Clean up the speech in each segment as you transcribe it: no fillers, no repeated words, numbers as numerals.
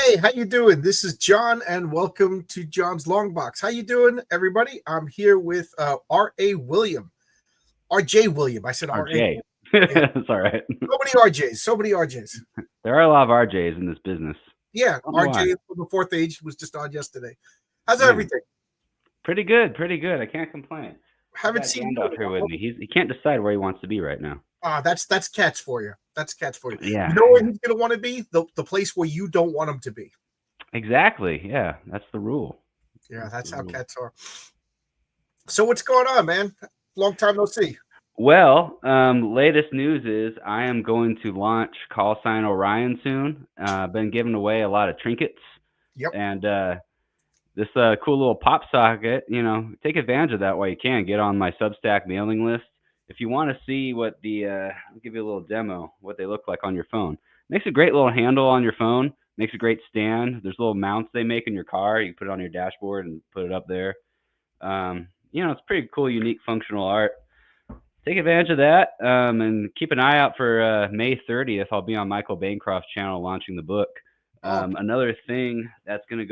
Hey, how you doing? This is John, and welcome to John's Longbox. How you doing, everybody? I'm here with R.A. William. R.J. William. I said R.A. RJ. Yeah. It's all right. So many R.J.s. So many R.J.s. There are a lot of RJs in this business. Yeah, I don't know why. R.J. from the fourth age was just on yesterday. How's Man, everything? pretty good, pretty good. I can't complain. I Haven't got seen you in Gandalf a here with while. me. He can't decide where he wants to be right now. That's cats for you. That's cats for you. Yeah, You know where he's gonna want to be? The place where you don't want him to be. exactly. Yeah, that's the rule. Yeah, that's the how rule. cats are. So what's going on, man? Long time no see. Well, latest news is I am going to launch call sign Orion soon. Been giving away a lot of trinkets Yep. and this cool little pop socket. Take advantage of that while you can. Get on my Substack mailing list. If you want to see what I'll give you a little demo, what they look like on your phone. Makes a great little handle on your phone. Makes a great stand. There's little mounts they make in your car. You put it on your dashboard and put it up there. It's pretty cool, unique, functional art. Take advantage of that, and keep an eye out for May 30th. I'll be on Michael Bancroft's channel launching the book. Another thing that's going to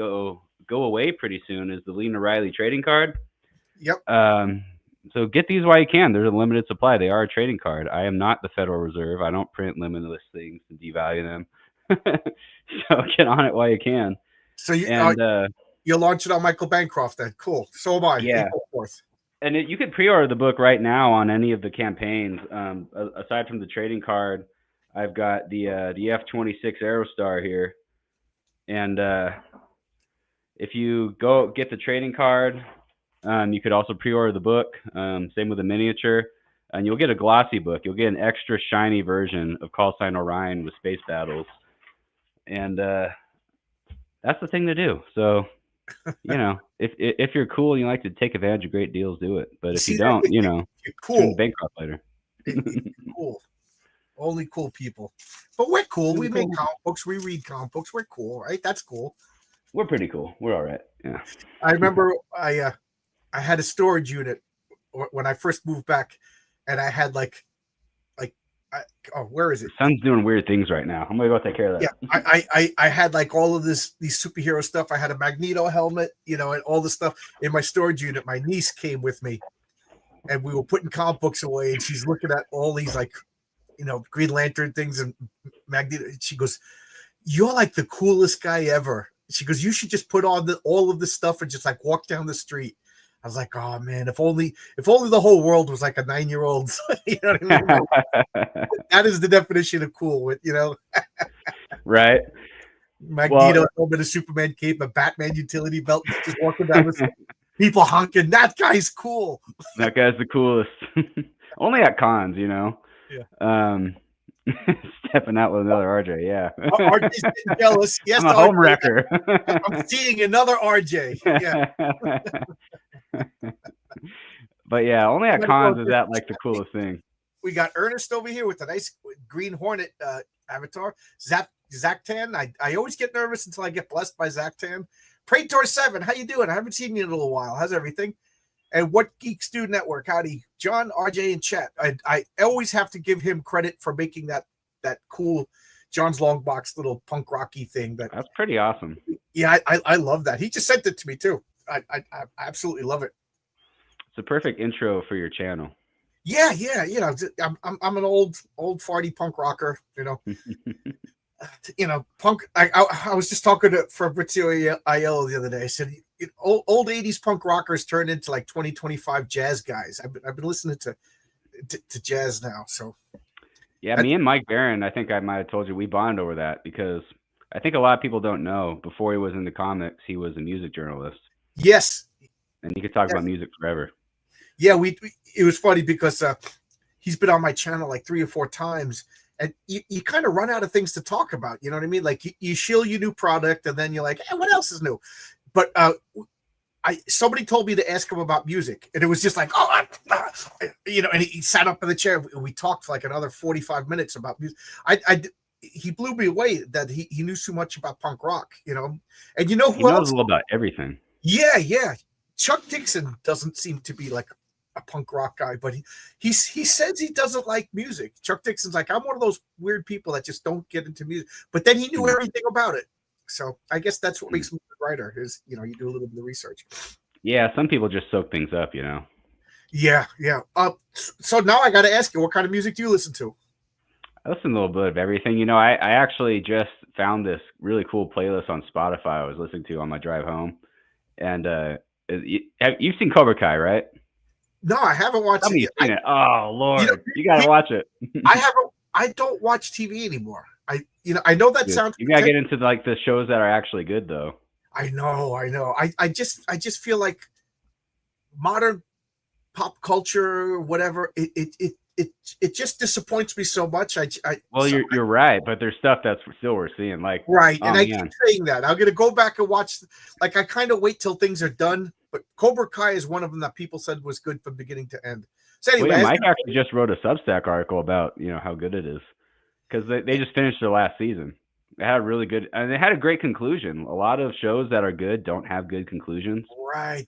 go away pretty soon is the Lena Riley trading card. Yep. So get these while you can. There's a limited supply. They are a trading card. I am not the Federal Reserve. I don't print limitless things and devalue them. So get on it while you can. So you'll launch it on Michael Bancroft then. Cool. So am I. Yeah. April 4th. And you could pre-order the book right now on any of the campaigns. Aside from the trading card, I've got the F-26 Aerostar here. And if you go get the trading card, you could also pre-order the book. Same with the miniature. And you'll get a glossy book. You'll get an extra shiny version of Call Sign Orion with space battles. And that's the thing to do. So, if you're cool and you like to take advantage of great deals, do it. But if you don't, you're cool. Turn bankrupt later. Cool. Only cool people. But we're cool. We're We cool. make comic books. We read comic books. We're cool, right? That's cool. We're pretty cool. We're all right. Yeah. I remember I had a storage unit when I first moved back, and I had where is it? Son's doing weird things right now. I'm gonna go take care of that. Yeah, I had like all of these superhero stuff. I had a Magneto helmet, and all this stuff in my storage unit. My niece came with me, and we were putting comic books away, and she's looking at all these Green Lantern things and Magneto. She goes, "You're like the coolest guy ever." She goes, "You should just put on all of this stuff and just like walk down the street." I was like, "Oh man, if only the whole world was like a 9-year-old." You know what I mean? That is the definition of cool, Right. Magneto helmet, a Superman cape, a Batman utility belt, just walking down the street, people honking. That guy's cool. That guy's the coolest. Only at cons, Yeah. Stepping out with another RJ, yeah. RJ's getting jealous. Yes, I'm a home wrecker. I'm seeing another RJ. Yeah. But yeah, only at cons is that like the coolest thing. We got Ernest over here with a nice Green Hornet avatar. Zactan. I always get nervous until I get blessed by Zactan. Praetor 7, how you doing? I haven't seen you in a little while. How's everything? And What Geeks Do Network? Howdy, John, RJ, and chat. I always have to give him credit for making that cool John's Longbox little punk rocky thing. That's pretty awesome. Yeah, I love that. He just sent it to me too. I absolutely love it. It's a perfect intro for your channel. Yeah. I'm an old farty punk rocker. Punk. I was just talking to Fabrizio Aiello the other day. I said, old 80s punk rockers turned into like 2025 jazz guys. I've been listening to jazz now. So yeah, me and Mike Barron, I think I might have told you, we bonded over that because I think a lot of people don't know, before he was in the comics, he was a music journalist. Yes. And he could talk about music forever. Yeah, it was funny because he's been on my channel like 3 or 4 times, and you kind of run out of things to talk about. You know what I mean? Like you shill your new product, and then you're like, hey, what else is new? But somebody told me to ask him about music, and it was just like, and he sat up in the chair, and we talked for like another 45 minutes about music. He blew me away that he knew so much about punk rock, and who else? He knows a little about everything. Yeah. Chuck Dixon doesn't seem to be like a punk rock guy, but he says he doesn't like music. Chuck Dixon's like, I'm one of those weird people that just don't get into music, but then he knew everything about it. So I guess that's what makes me a good writer is, you do a little bit of research. Yeah, some people just soak things up, you know. Yeah, yeah. So now I got to ask you, what kind of music do you listen to? I listen to a little bit of everything. You know, I actually just found this really cool playlist on Spotify I was listening to on my drive home. And you've seen Cobra Kai, right? No, I haven't watched Tell it me yet. you've seen it. Oh You know, Lord, you gotta watch it. I haven't. I don't watch TV anymore. I know that Dude, sounds. you gotta get into like the shows that are actually good though. I know. I know. I just feel like modern pop culture, whatever. It just disappoints me so much. Well, you're right, but there's stuff that's still worth seeing. Like, Right, oh and I keep man, saying that. I'm gonna go back and watch. Like I kind of wait till things are done, but Cobra Kai is one of them that people said was good from beginning to end. So well yeah, anyway, Mike actually just wrote a Substack article about how good it is because they just finished their last season. They had a really good and they had a great conclusion. A lot of shows that are good don't have good conclusions. right,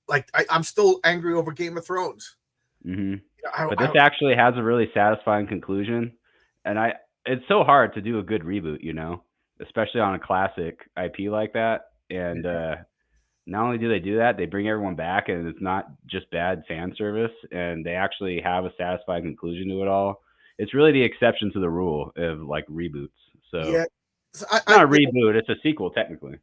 like I'm still angry over Game of Thrones. Hmm I, But this I, actually has a really satisfying conclusion, and it's so hard to do a good reboot, especially on a classic IP like that. And not only do they do that, they bring everyone back, and it's not just bad fan service, and they actually have a satisfying conclusion to it all. It's really the exception to the rule of like reboots. So yeah, so it's not a reboot; it's a sequel technically.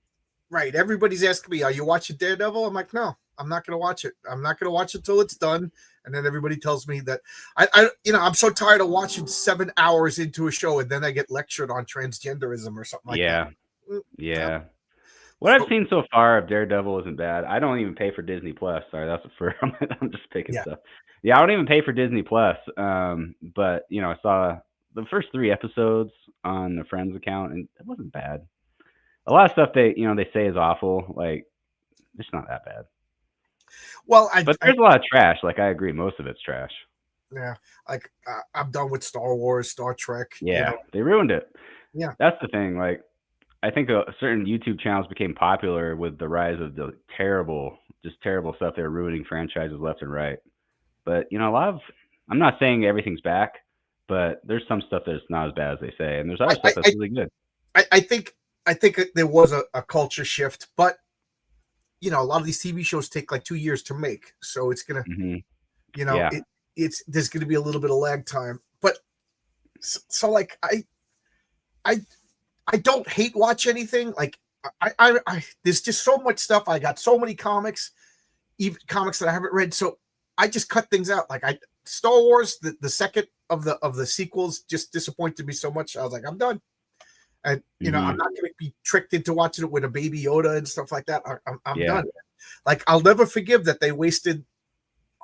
right. Everybody's asking me, "Are you watching Daredevil?" I'm like, "No, I'm not gonna watch it. I'm not gonna watch it till it's done." And then everybody tells me that I'm so tired of watching 7 hours into a show, and then I get lectured on transgenderism or something like that. Yeah, Mm, no. yeah. What I've So seen so far of Daredevil isn't bad. I don't even pay for Disney Plus. Sorry, that's for I'm just picking yeah. stuff. Yeah, I don't even pay for Disney Plus. But I saw the first 3 episodes on the Friends account, and it wasn't bad. A lot of stuff they say is awful. Like it's not that bad. Well, But there's a lot of trash. Like I agree, most of it's trash. yeah, like I'm done with Star Wars, Star Trek. Yeah, they ruined it. Yeah, That's the thing. Like I think certain YouTube channels became popular with the rise of the terrible stuff. They're ruining franchises left and right. But a lot of I'm not saying everything's back, but there's some stuff that's not as bad as they say, and there's other I stuff that's really good. I think there was a culture shift, but a lot of these TV shows take like 2 years to make, so it's gonna, Hmm it Yeah. it's there's gonna be a little bit of lag time. But so like I I don't hate watch anything. Like there's just so much stuff. I got so many comics, even comics that I haven't read. So I just cut things out. Like Star Wars, the second of the sequels just disappointed me so much. I was like, I'm done. And I'm hmm not going to be tricked into watching it with a baby Yoda and stuff like that. I'm Yeah. done. Like I'll never forgive that they wasted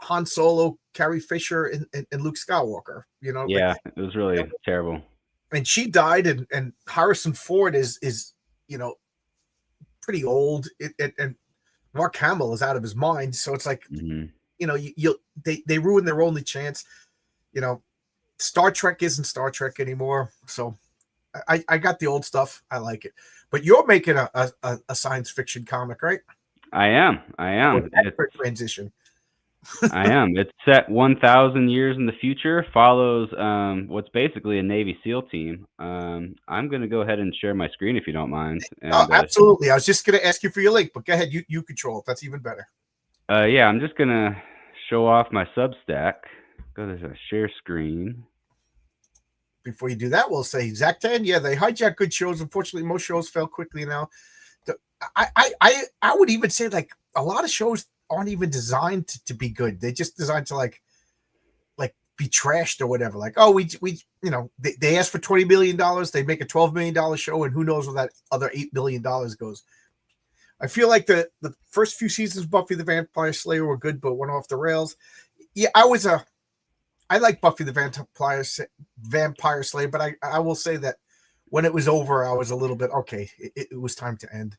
Han Solo, Carrie Fisher, and Luke Skywalker. Like, Yeah. It was really terrible. and she died, and Harrison Ford is pretty old, and Mark Hamill is out of his mind. So it's like, Hmm they ruined their only chance. Star Trek isn't Star Trek anymore. So I got the old stuff. I like it. But you're making a science fiction comic, right? I am. I am. Transition. I am. It's set 1,000 years in the future. Follows what's basically a Navy SEAL team. I'm gonna go ahead and share my screen if you don't mind. Oh, And absolutely. I was just going to ask you for your link, but go ahead. You control it. That's even better. yeah, I'm just gonna show off my Substack. Go to share screen. Before you do that, we'll say Zach 10. Yeah, they hijack good shows. Unfortunately, most shows fail quickly now. I would even say like a lot of shows aren't even designed to be good. They just designed to like be trashed or whatever. Like, oh, we they ask for $20 million, they make a $12 million show, and who knows where that other $8 million goes. I feel like the first few seasons of Buffy the Vampire Slayer were good, but went off the rails. Yeah, I like Buffy the Vampire Slayer, but I will say that when it was over, I was a little bit okay. It was time to end.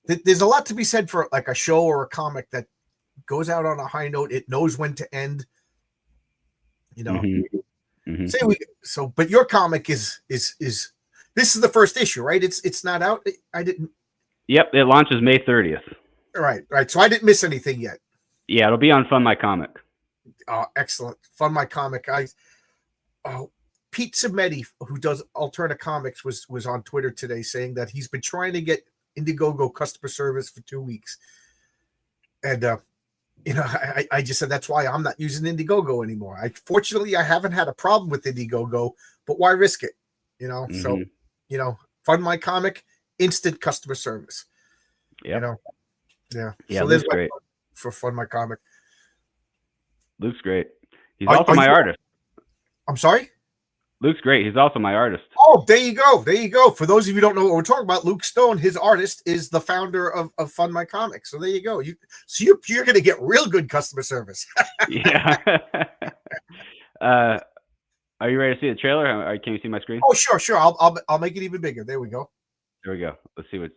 There's a lot to be said for like a show or a comic that goes out on a high note. It knows when to end. But your comic is this is the first issue, right? It's not out. I didn't. Yep, it launches May 30th. Right. So I didn't miss anything yet. Yeah, it'll be on Fund My Comic. Excellent. Fund My Comic. Pete Cimetti, who does Alterna Comics, was on Twitter today saying that he's been trying to get Indiegogo customer service for 2 weeks, and I just said that's why I'm not using Indiegogo anymore. Fortunately I haven't had a problem with Indiegogo, but why risk it? So Fund My Comic, instant customer service. Yeah. Yeah. Yeah, So Luke's there's great. for Fund My Comic. Luke's great. He's also my artist. I'm sorry? Luke's great. He's also my artist. Oh, there you go. There you go. For those of you who don't know what we're talking about, Luke Stone, his artist, is the founder of Fund My Comics. So there you go. You're going to get real good customer service. Yeah. Are you ready to see the trailer? Can you see my screen? Oh, sure. I'll make it even bigger. There we go. There we go. Let's see what.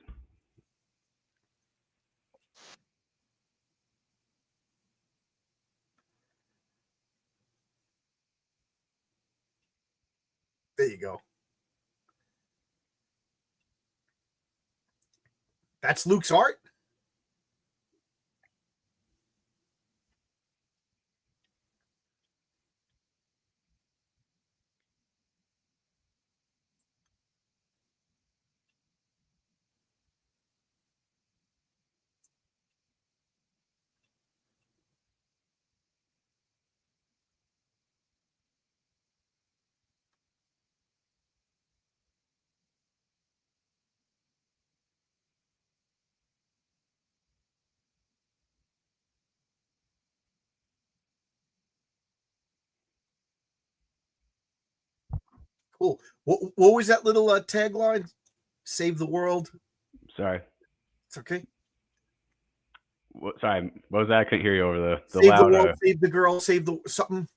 There you go. That's Luke's art. Cool. What was that little tagline? Save the world. Sorry. It's okay. Sorry. What was that? I couldn't hear you over the save loud. The world, save the girl. Save the something.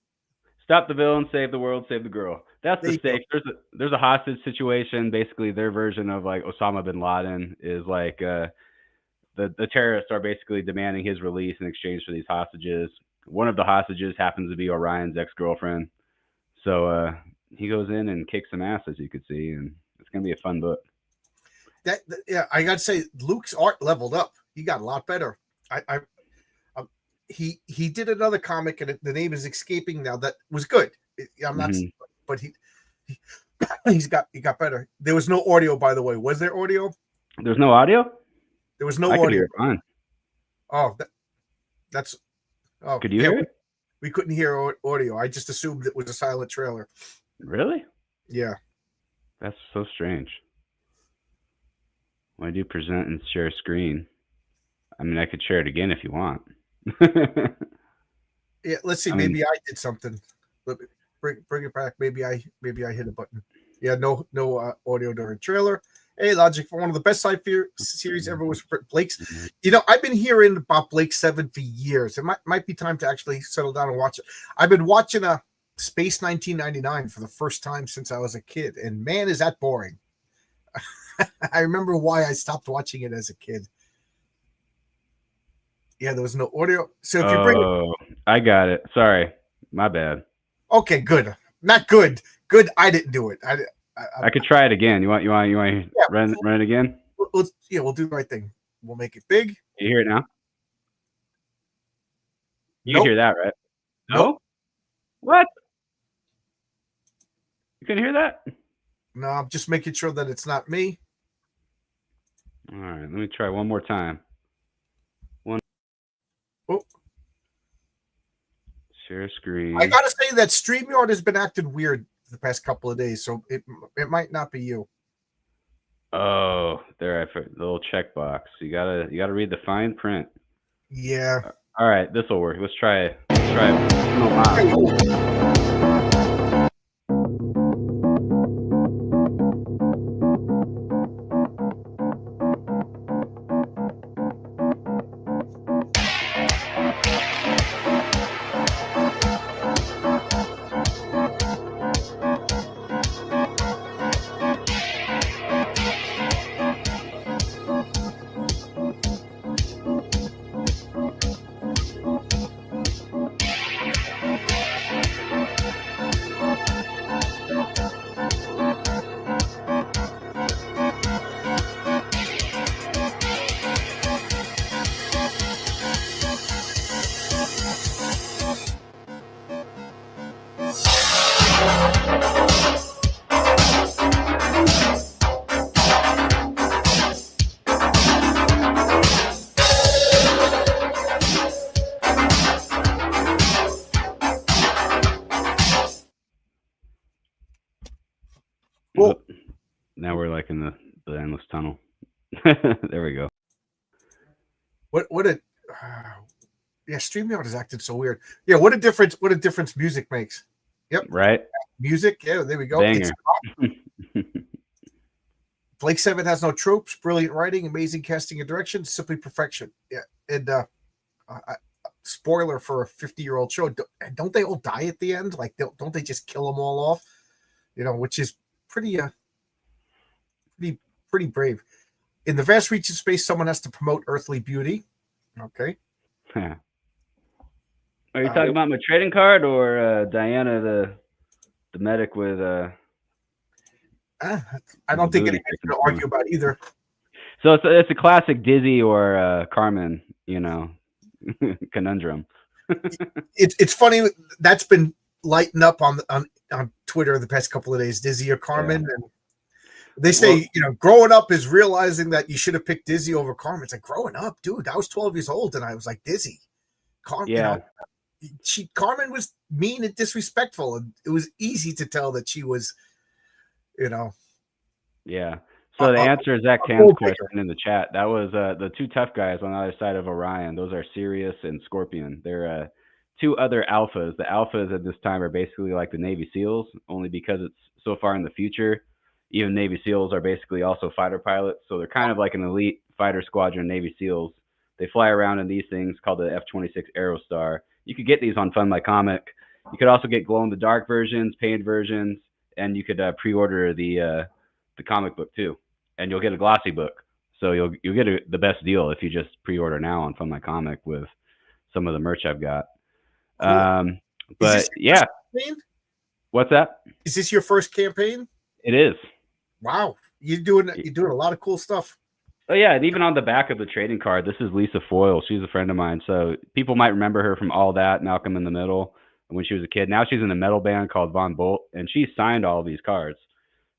Stop the villain, save the world, save the girl. That's the stake. There's a hostage situation. Basically, their version of like Osama bin Laden is like the terrorists are basically demanding his release in exchange for these hostages. One of the hostages happens to be Orion's ex-girlfriend. So he goes in and kicks some ass, as you could see, and it's gonna be a fun book. Yeah, I gotta say, Luke's art leveled up. He got a lot better. He did another comic, and the name is escaping now. That was good. I'm not, but he got better. There was no audio, by the way. Was there audio? There's no audio. There was no I audio. could hear it fine. Oh, that's. Oh, could you hear it? We couldn't hear audio. I just assumed it was a silent trailer. Really? Yeah. That's so strange. When I do present and share screen, I mean, I could share it again if you want. Yeah, let's see. Maybe I did something. Bring it back. Maybe I hit a button. Yeah, no audio during trailer. Hey, Logic, for one of the best sci-fi series ever was Blake's. I've been hearing about Blake 7 for years. It might be time to actually settle down and watch it. I've been watching Space 1999 for the first time since I was a kid, and man, is that boring. I remember why I stopped watching it as a kid. Yeah, there was no audio. So if you bring it, I got it. Sorry, my bad. Okay, good. Not good. Good. I didn't do it. I could try it again. You want to run it again? We'll do the right thing. We'll make it big. You hear it now? You can hear that, right? No. Nope. What? You can hear that? No, I'm just making sure that it's not me. All right, let me try one more time. Oh. Share screen. I gotta say that StreamYard has been acting weird the past couple of days, so it might not be you. Oh, there I put the little checkbox. You gotta read the fine print. Yeah. All right, this will work. Let's try it. No, Well, Oop, now we're like in the endless tunnel. There we go. what a yeah, StreamYard is acting so weird. Yeah, what a difference! What a difference music makes. Yep, Right? music. Yeah, there we go. It's Banger. Blake Seven has no tropes, brilliant writing, amazing casting and direction, simply perfection. Yeah, and I, spoiler for a 50-year-old show. Don't they all die at the end? Like, don't they just kill them all off? Which is pretty pretty pretty brave. In the vast reach of space, someone has to promote earthly beauty. Okay. Are you talking about my trading card or Diana the medic with I don't think anybody's going to argue about either. So it's a classic Dizzy or Carmen, conundrum. It's funny that's been lighting up on Twitter the past couple of days. Dizzy or Carmen, and they say growing up is realizing that you should have picked Dizzy over Carmen. It's like growing up, dude. I was 12 years old and I was like Dizzy. Carmen, Carmen was mean and disrespectful, and it was easy to tell that she was, Yeah. So the answer is Zach Tam's question in the chat. That was the two tough guys on the other side of Orion. Those are Sirius and Scorpion. They're two other alphas. The alphas at this time are basically like the Navy SEALs, only because it's so far in the future. Even Navy SEALs are basically also fighter pilots. So they're kind of like an elite fighter squadron Navy SEALs. They fly around in these things called the F-26 Aerostar. You could get these on Fund My Comic. You could also get glow-in-the-dark versions, painted versions, and you could pre-order the comic book too. And you'll get a glossy book. So you'll get the best deal if you just pre-order now on Fund My Comic with some of the merch I've got. Cool. But yeah. What's that? Is this your first campaign? It is. Wow. You're doing a lot of cool stuff. Oh yeah, and even on the back of the trading card, this is Lisa Foyle. She's a friend of mine. So people might remember her from All That, Malcolm in the Middle, when she was a kid. Now she's in a metal band called Von Bolt, and she signed all of these cards.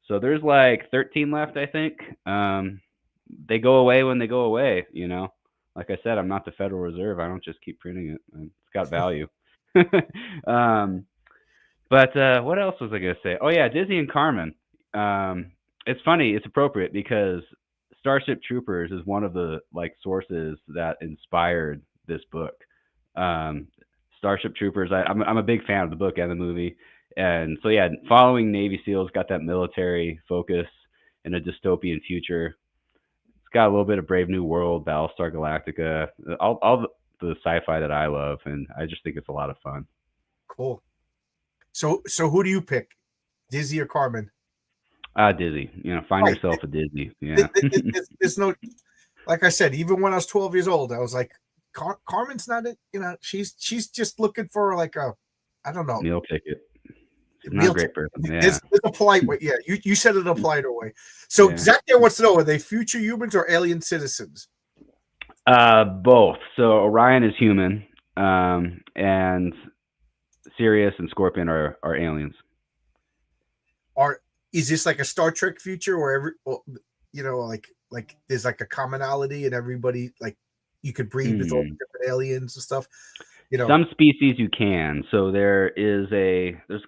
So there's like 13 left, I think. They go away when they go away, Like I said, I'm not the Federal Reserve. I don't just keep printing it. It's got value. But what else was I going to say? Oh, yeah, Dizzy and Carmen. It's funny. It's appropriate because Starship Troopers is one of the sources that inspired this book. Starship Troopers, I'm a big fan of the book and the movie. And so, yeah, following Navy SEALs got that military focus in a dystopian future. It's got a little bit of Brave New World, Battlestar Galactica, all the sci-fi that I love, and I just think it's a lot of fun. Cool. So who do you pick, Dizzy or Carmen? Dizzy. Find yourself a Dizzy. Yeah. There's no, like I said, even when I was 12 years old, I was like, Carmen's not it. She's just looking for I don't know, meal ticket. Not a great person. Yeah. There's a polite way. Yeah, you said it in a politer way. So Zach there wants to know: are they future humans or alien citizens? Both. So Orion is human, and Sirius and Scorpion are aliens. Is this like a Star Trek future where there's like a commonality and everybody you could breed with all the different aliens and stuff? Some species you can. So there's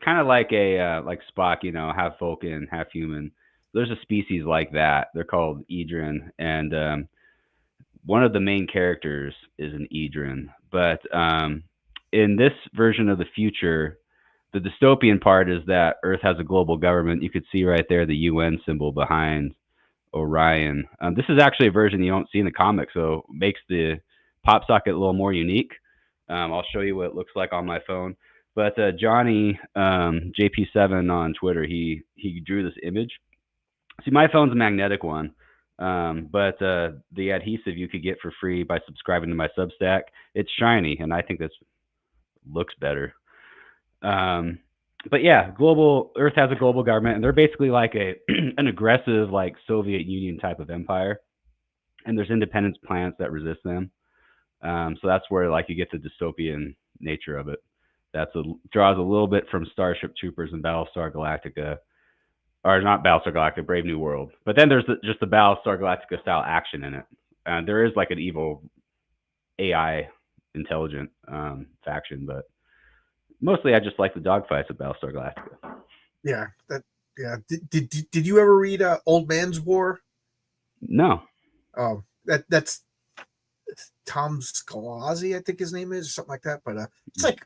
kind of like a like Spock, half Vulcan, half human. There's a species like that. They're called Edrin, and one of the main characters is an Edrin. But in this version of the future, the dystopian part is that Earth has a global government. You could see right there the UN symbol behind Orion. This is actually a version you don't see in the comic, so it makes the pop socket a little more unique. I'll show you what it looks like on my phone. But Johnny JP7 on Twitter, he drew this image. See, my phone's a magnetic one, but the adhesive you could get for free by subscribing to my Substack. It's shiny, and I think this looks better. But yeah, Earth has a global government, and they're basically like an aggressive Soviet Union type of empire. And there's independence planets that resist them. So that's where you get the dystopian nature of it. Draws a little bit from Starship Troopers and Battlestar Galactica, or not Battlestar Galactica, Brave New World. But then there's just the Battlestar Galactica style action in it. There is an evil AI intelligent faction, but mostly I just like the dogfights of Battlestar Galactica. Yeah, Yeah. Did you ever read Old Man's War? No. That's Tom Scalzi, I think his name is, or something like that. But it's like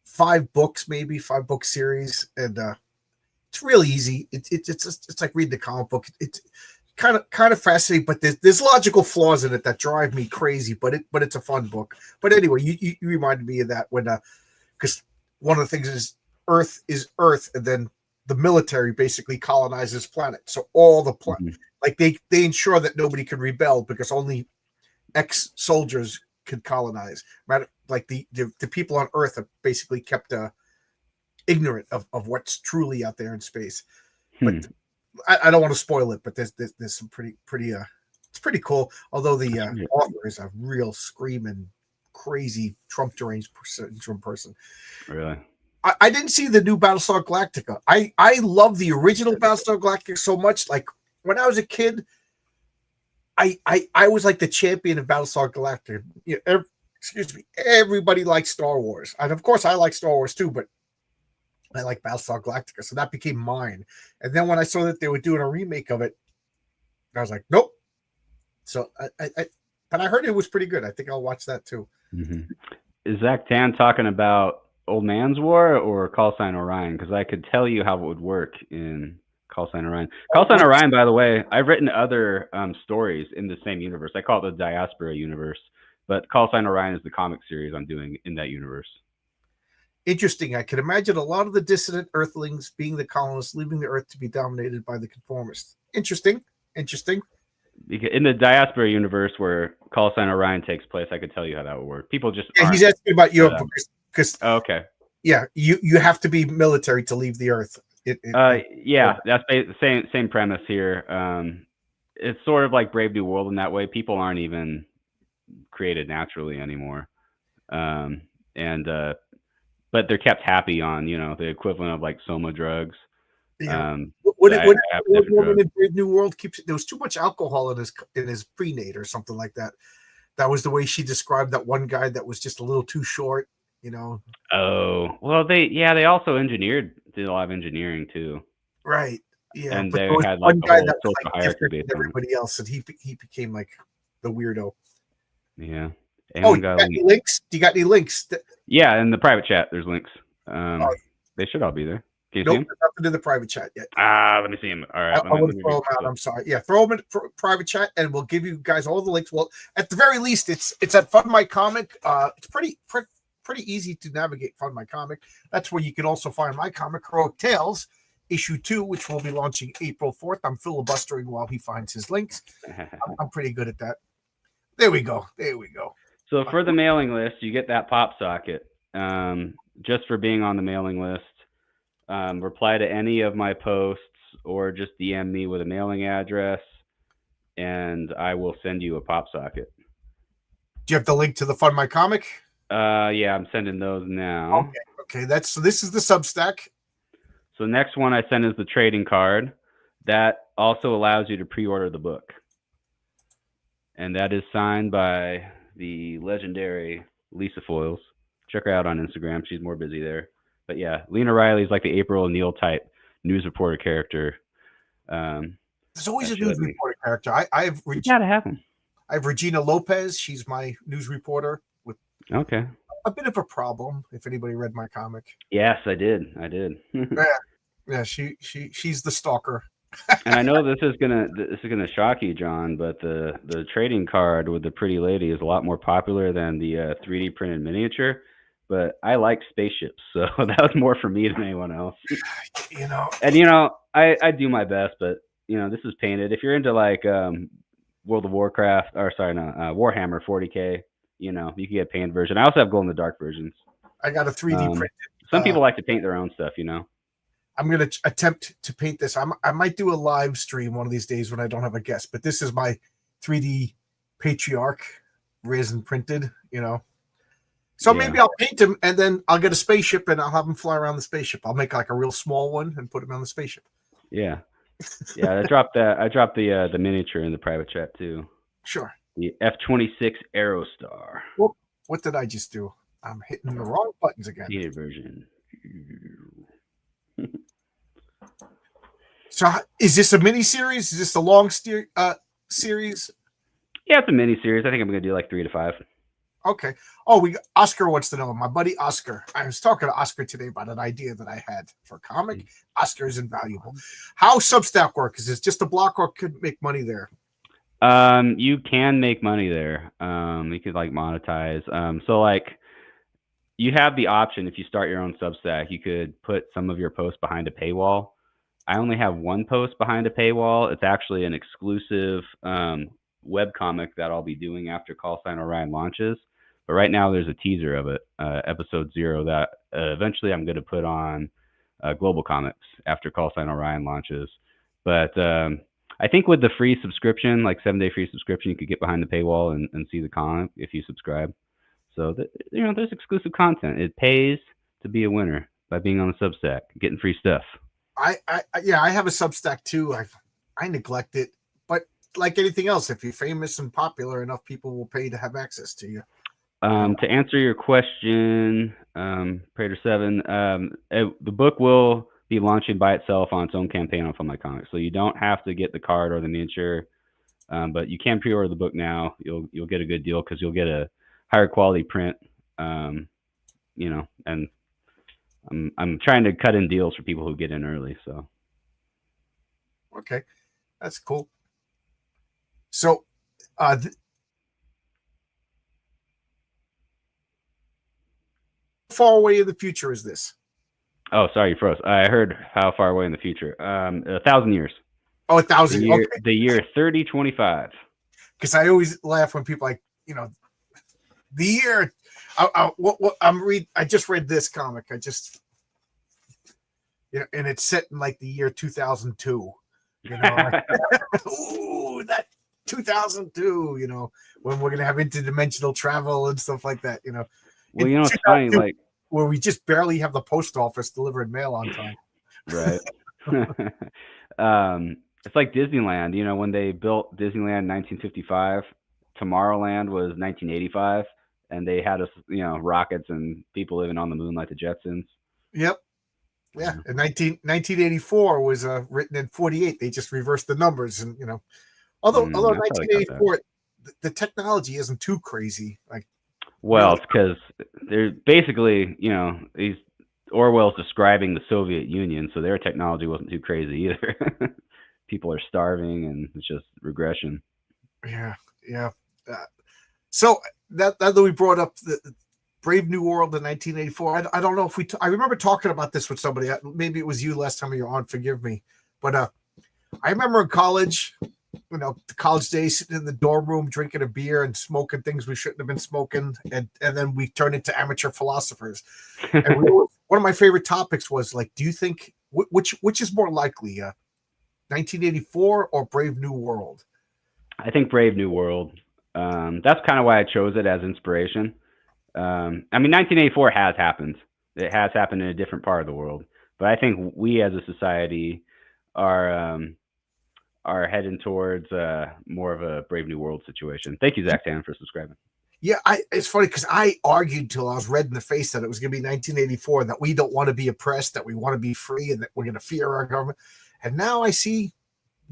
5 books, maybe 5-book series, and it's really easy. It's like reading the comic book. It's kind of fascinating, but there's logical flaws in it that drive me crazy. But it's a fun book. But anyway, you reminded me of that when because one of the things is Earth, and then the military basically colonizes planet. So all the like they ensure that nobody can rebel because only ex-soldiers could colonize. Right? Like the people on Earth are basically kept ignorant of what's truly out there in space. But I don't want to spoil it, but there's some pretty it's pretty cool. Although the author is a real screaming, crazy Trump deranged person. Really? I didn't see the new Battlestar Galactica. I love the original Battlestar Galactica so much. Like when I was a kid, I was like the champion of Battlestar Galactica. Excuse me. Everybody likes Star Wars, and of course I like Star Wars too. But I like Battlestar Galactica, so that became mine. And then when I saw that they were doing a remake of it, I was like, nope. So but I heard it was pretty good. I think I'll watch that too. Is Zach Tan talking about Old Man's War or Call Sign Orion? Because I could tell you how it would work in Call Sign Orion. Call Sign Orion, by the way, I've written other stories in the same universe. I call it the Diaspora universe, but Call Sign Orion is the comic series I'm doing in that universe. Interesting. I can imagine a lot of the dissident Earthlings being the colonists, leaving the Earth to be dominated by the conformists. Interesting. In the Diaspora universe where Call Sign Orion takes place, I could tell you how that would work. People just he's asking about Europe because okay. Yeah, you have to be military to leave the Earth. Yeah, that's the same premise here. It's sort of like Brave New World in that way. People aren't even created naturally anymore, but they're kept happy on the equivalent of like Soma drugs. Yeah. What woman in Brave New World keeps? There was too much alcohol in his prenate or something like that. That was the way she described that one guy that was just a little too short. Oh well, they also did a lot of engineering too. Right. Yeah. And but they there was had one like the guy whole that was social like hierarchy different based than on. everybody else, and he became like the weirdo. Yeah. You got any links? Do you got any links? Yeah, in the private chat, there's links. They should all be there. Can you see them? Nothing in the private chat yet. Let me see them. All right. I want to throw them out. I'm sorry. Yeah, throw them in private chat, and we'll give you guys all the links. Well, at the very least, it's at Fund My Comic. It's pretty easy to navigate Fund My Comic. That's where you can also find my comic, Heroic Tales, issue 2, which will be launching April 4th. I'm filibustering while he finds his links. I'm pretty good at that. There we go. So for the mailing list, you get that pop socket just for being on the mailing list. Reply to any of my posts or just DM me with a mailing address, and I will send you a pop socket. Do you have the link to the Fund My Comic? Yeah, I'm sending those now. Okay. This is the Substack. So the next one I send is the trading card. That also allows you to pre-order the book. And that is signed by the legendary Lisa Foyles. Check her out on Instagram. She's more busy there. But yeah, Lena Riley is like the April O'Neil type news reporter character. There's always a news reporter character. You gotta have them. I have Regina Lopez. She's my news reporter with a bit of a problem. If anybody read my comic, yes, I did. Yeah, she's the stalker. And I know this is gonna shock you, John, but the trading card with the pretty lady is a lot more popular than the 3D printed miniature. But I like spaceships, so that was more for me than anyone else. And I do my best, but this is painted. If you're into like World of Warcraft, or sorry, no, Warhammer 40K, you can get a painted version. I also have glow in the dark versions. I got a 3D printed. Some people like to paint their own stuff, I'm going to attempt to paint this. I might do a live stream one of these days when I don't have a guest, but this is my 3D patriarch resin printed, So maybe I'll paint him and then I'll get a spaceship and I'll have him fly around the spaceship. I'll make like a real small one and put him on the spaceship. Yeah. I dropped the miniature in the private chat too. Sure. The F-26 Aerostar. Well, what did I just do? I'm hitting the wrong buttons again. Painted version. So is this a mini series? Is this a long series? Yeah, it's a mini series. I think I'm gonna do like 3 to 5. Okay. Oh, Oscar wants to know. My buddy Oscar. I was talking to Oscar today about an idea that I had for a comic. Oscar is invaluable. How Substack work? Is this just a block or could make money there? You can make money there. You could like monetize. So like you have the option if you start your own Substack, you could put some of your posts behind a paywall. I only have one post behind a paywall. It's actually an exclusive web comic that I'll be doing after Call Sign Orion launches. But right now, there's a teaser of it, episode 0, that eventually I'm going to put on Global Comics after Call Sign Orion launches. But I think with the free subscription, like 7-day free subscription, you could get behind the paywall and see the comic if you subscribe. So there's exclusive content. It pays to be a winner by being on the Substack, getting free stuff. Yeah, I have a Substack too. I neglect it, but like anything else, if you're famous and popular enough, people will pay to have access to you. To answer your question, Prater 7, the book will be launching by itself on its own campaign on Fun My Comics, so you don't have to get the card or the miniature, but you can pre-order the book now. You'll get a good deal because you'll get a higher quality print, and I'm trying to cut in deals for people who get in early. So okay, that's cool. So, far away in the future is this? Oh, sorry, you froze. I heard how far away in the future. 1,000 years. Oh, 1,000. The year, Okay. the year 3025. Because I always laugh when people like, the year. I just read this comic. And it's set in like the year 2002. Ooh, that 2002. When we're gonna have interdimensional travel and stuff like that. Well, it's funny, like where we just barely have the post office delivering mail on time. Right. It's like Disneyland. When they built Disneyland in 1955, Tomorrowland was 1985, and they had us, rockets and people living on the moon like the Jetsons. Yep. Yeah. And 1984 was written in 48. They just reversed the numbers, and although 1984, the technology isn't too crazy. Like, well, it's because they're basically, these Orwell's describing the Soviet Union, so their technology wasn't too crazy either. People are starving, and it's just regression. Yeah. So that we brought up the Brave New World in 1984. I don't know if I remember talking about this with somebody. Maybe it was you last time you were on. Forgive me, but I remember in college, the college days, sitting in the dorm room drinking a beer and smoking things we shouldn't have been smoking, and then we turned into amateur philosophers. And one of my favorite topics was like, do you think which is more likely, 1984 or Brave New World? I think Brave New World. That's kind of why I chose it as inspiration. 1984 has happened. It has happened in a different part of the world, but I think we as a society are heading towards more of a Brave New World situation. Thank you, Zach Tan, for subscribing. Yeah, it's funny because I argued till I was red in the face that it was going to be 1984, that we don't want to be oppressed, that we want to be free, and that we're going to fear our government. And now I see,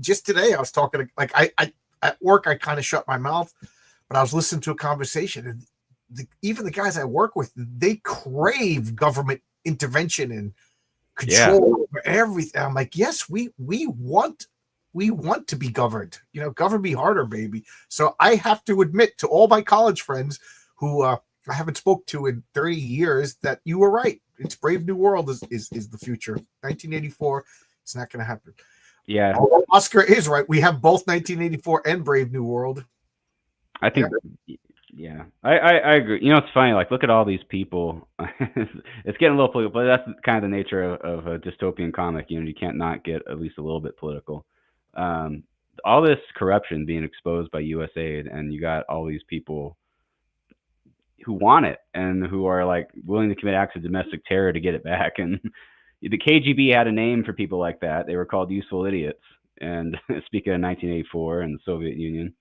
just today I was talking, like I at work, I kind of shut my mouth, but I was listening to a conversation, and even the guys I work with, they crave government intervention and control over everything. I'm like, yes, we want to be governed. Govern me harder, baby. So I have to admit to all my college friends who I haven't spoke to in 30 years that you were right. It's Brave New World is the future. 1984, it's not going to happen. Yeah. Oscar is right. We have both 1984 and Brave New World. I think, yeah, I agree. It's funny. Like, look at all these people. It's getting a little political, but that's kind of the nature of a dystopian comic. You can't not get at least a little bit political. All this corruption being exposed by USAID, and you got all these people who want it and who are like willing to commit acts of domestic terror to get it back. And the KGB had a name for people like that. They were called useful idiots. And speaking of 1984 and the Soviet Union,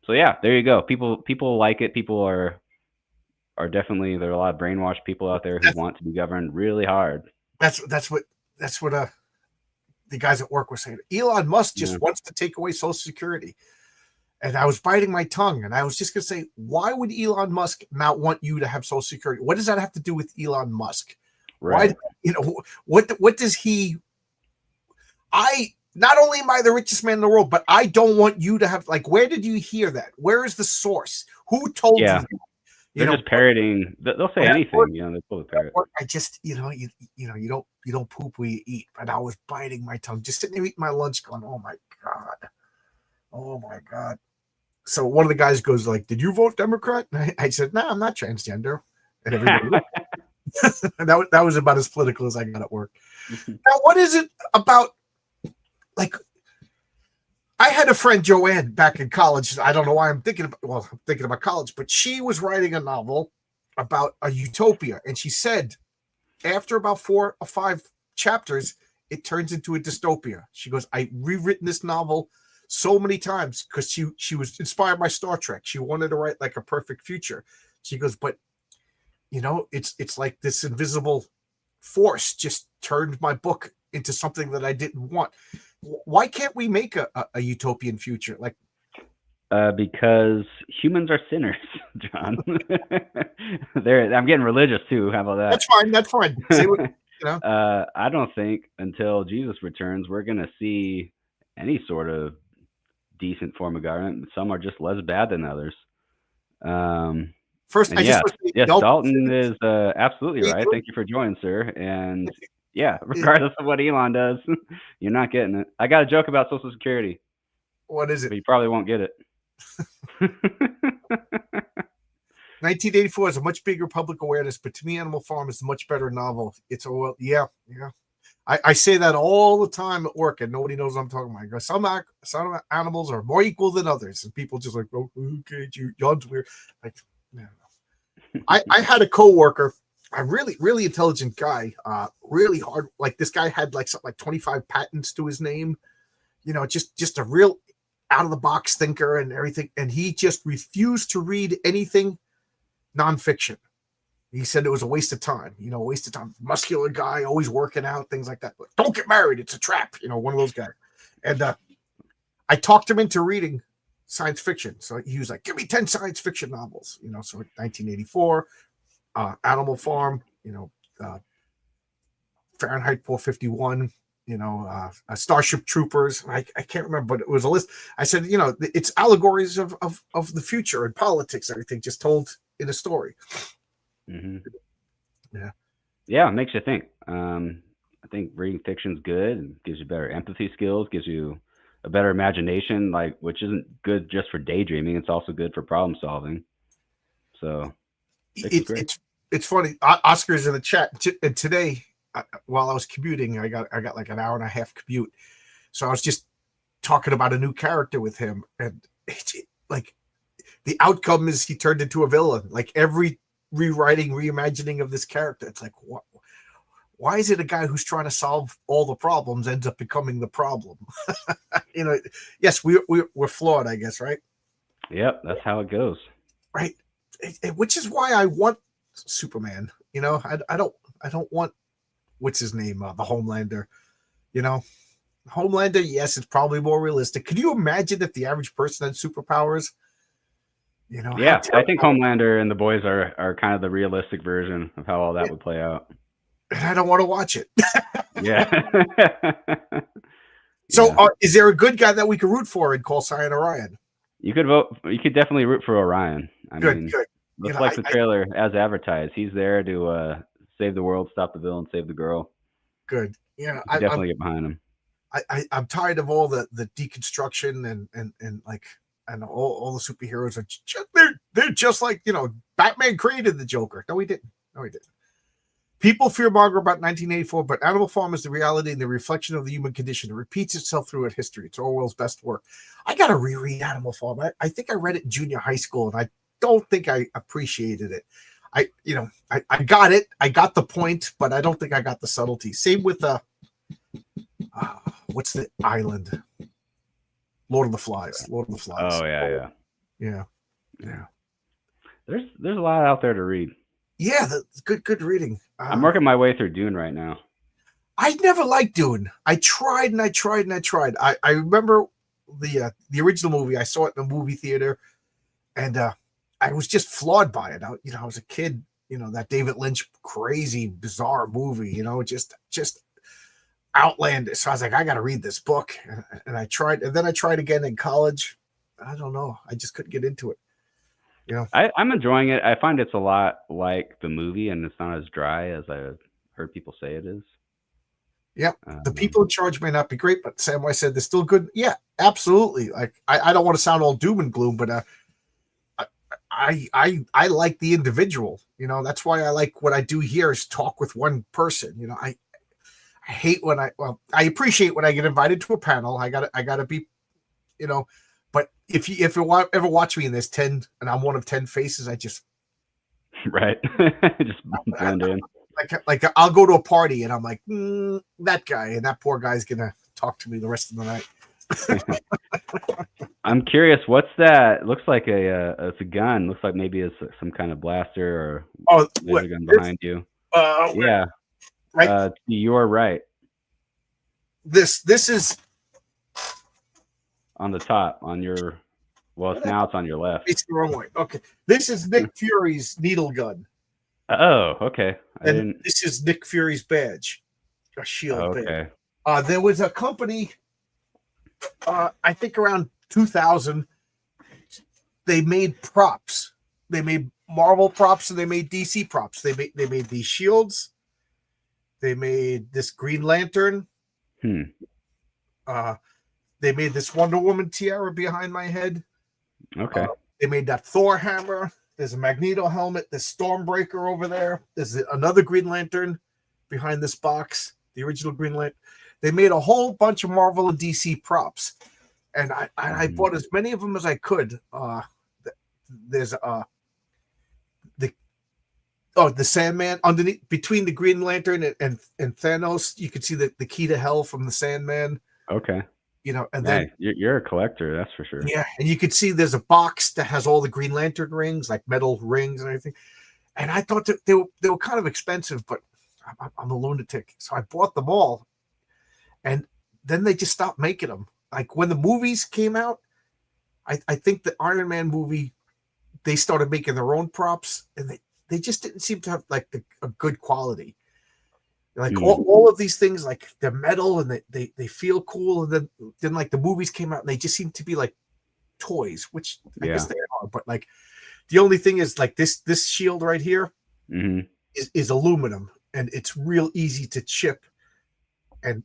so yeah, there you go. People like it. People are definitely, there are a lot of brainwashed people out there who want to be governed really hard. That's what the guys at work were saying Elon Musk just wants to take away Social Security. And I was biting my tongue, and I was just going to say, why would Elon Musk not want you to have Social Security? What does that have to do with Elon Musk? Right. Why, what does he? Not only am I the richest man in the world, but I don't want you to have, like, where did you hear that? Where is the source? Who told you that? They're just parroting. They'll say anything, they pull the parrot. I just, you don't poop where you eat. But I was biting my tongue, just sitting there eating my lunch, going, "Oh my god." So one of the guys goes like, "Did you vote Democrat?" And I said, "No, I'm not transgender." And everybody, that was about as political as I got at work. Now, what is it about? Like, I had a friend, Joanne, back in college. I don't know why I'm thinking about college, but she was writing a novel about a utopia. And she said, after about 4 or 5 chapters, it turns into a dystopia. She goes, "I've rewritten this novel so many times," because she was inspired by Star Trek. She wanted to write like a perfect future. She goes, "But, it's like this invisible force just turned my book into something that I didn't want." Why can't we make a utopian future? Like, because humans are sinners, John. I'm getting religious too. How about that? That's fine. Say what, I don't think until Jesus returns, we're going to see any sort of decent form of government. Some are just less bad than others. First, yes, Dalton is absolutely right. Thank you for joining, sir. And yeah, regardless of what Elon does, you're not getting it. I got a joke about Social Security. What is it? But you probably won't get it. 1984 is a much bigger public awareness, but to me, Animal Farm is a much better novel. It's yeah. I say that all the time at work, and nobody knows what I'm talking about. I go, some animals are more equal than others, and people just like, "Oh, okay, John's weird." Like, no. I had a coworker, a really, really intelligent guy, really hard. Like, this guy had like something like 25 patents to his name. Just a real out of the box thinker and everything. And he just refused to read anything nonfiction. He said it was a waste of time. A waste of time. Muscular guy, always working out, things like that. But don't get married; it's a trap. One of those guys. And I talked him into reading science fiction. So he was like, "Give me 10 science fiction novels." So 1984, Animal Farm, Fahrenheit 451, Starship Troopers. I can't remember, but it was a list. I said, it's allegories of the future and politics, everything just told in a story. Mm-hmm. Yeah, it makes you think. I think reading fiction's good. It gives you better empathy skills, gives you a better imagination, which isn't good just for daydreaming. It's also good for problem solving. So it's funny. Oscar's in the chat, and today, while I was commuting, I got like an hour and a half commute. So I was just talking about a new character with him, and like the outcome is he turned into a villain. Like, every reimagining of this character, it's like, what? Why is it a guy who's trying to solve all the problems ends up becoming the problem? Yes, we're flawed, I guess, right? Yep, that's how it goes. Right, which is why I want Superman. I don't want, what's his name, the Homelander. Homelander, yes, it's probably more realistic. Could you imagine if the average person had superpowers? Yeah, I think Homelander and the boys are kind of the realistic version of how all that would play out. And I don't want to watch it. Yeah. So, is there a good guy that we could root for in Call Sign Orion? You could vote. You could definitely root for Orion. Good. Looks like the trailer as advertised. He's there to save the world, stop the villain, save the girl. Good. I definitely get behind him. I'm tired of all the deconstruction and all the superheroes are they're just like, Batman created the Joker. No, he didn't. People fearmonger about 1984, but Animal Farm is the reality and the reflection of the human condition. It repeats itself throughout history. It's Orwell's best work. I got to reread Animal Farm. I think I read it in junior high school, and I don't think I appreciated it. I got it. I got the point, but I don't think I got the subtlety. Same with what's the island? Lord of the Flies. Oh yeah. There's a lot out there to read. Yeah, that's good reading. I'm working my way through Dune right now. I never liked Dune. I tried and I tried and I tried. I remember the original movie. I saw it in the movie theater, and I was just flawed by it. I was a kid. That David Lynch crazy bizarre movie. Just outlandish. So I was like, I got to read this book, and I tried, and then I tried again in college. I don't know. I just couldn't get into it. I'm enjoying it. I find it's a lot like the movie, and it's not as dry as I've heard people say it is. Yeah, the people in charge may not be great, but Samwise said they're still good. Yeah, absolutely. Like I don't want to sound all doom and gloom, but I like the individual. That's why I like what I do here is talk with one person. I hate when I appreciate when I get invited to a panel. I gotta be, but if you ever watch me and there's 10 and I'm one of 10 faces, I just right, just blend in. Like I'll go to a party and I'm like that guy, and that poor guy's gonna talk to me the rest of the night. I'm curious, what's that? Looks like it's a gun. Looks like maybe it's some kind of blaster or there's a gun behind you. Yeah, right. You're right. This is on the top on your. Well, now it's on your left. It's the wrong way. Okay, this is Nick Fury's needle gun. Oh, okay. This is Nick Fury's badge, a shield badge. There was a company, I think around 2000, they made props. They made Marvel props and they made DC props. They made these shields. They made this Green Lantern. They made this Wonder Woman tiara behind my head. Okay. They made that Thor hammer. There's a Magneto helmet. There's Stormbreaker over there. There's another Green Lantern behind this box, the original Green Lantern. They made a whole bunch of Marvel and DC props, and I bought as many of them as I could. There's the Sandman underneath, between the Green Lantern and Thanos. You can see the key to hell from the Sandman. Okay. And then you're a collector, that's for sure. Yeah, and you can see there's a box that has all the Green Lantern rings, like metal rings and everything. And I thought that they were kind of expensive, but I'm a lunatic, so I bought them all. And then they just stopped making them. Like when the movies came out, I think the Iron Man movie, they started making their own props, and they just didn't seem to have like a good quality. Like all of these things, like they're metal and they feel cool, and then like the movies came out and they just seem to be like toys, which I guess they are. But like the only thing is like this shield right here is aluminum, and it's real easy to chip. And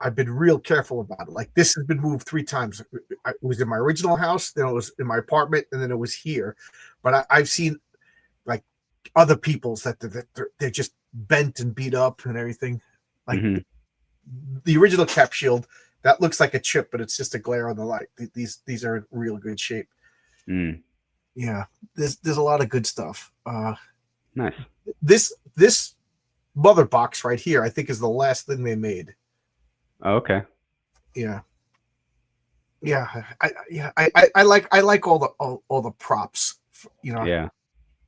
I've been real careful about it. Like this has been moved 3 times. It was in my original house, then it was in my apartment, and then it was here. But I've seen like other people's that they're just bent and beat up and everything. Like the original Cap shield, that looks like a chip, but it's just a glare on the light. These are in real good shape. Yeah, there's a lot of good stuff. Nice. This mother box right here, I think, is the last thing they made. Oh, okay. Yeah. I like all the props. Yeah.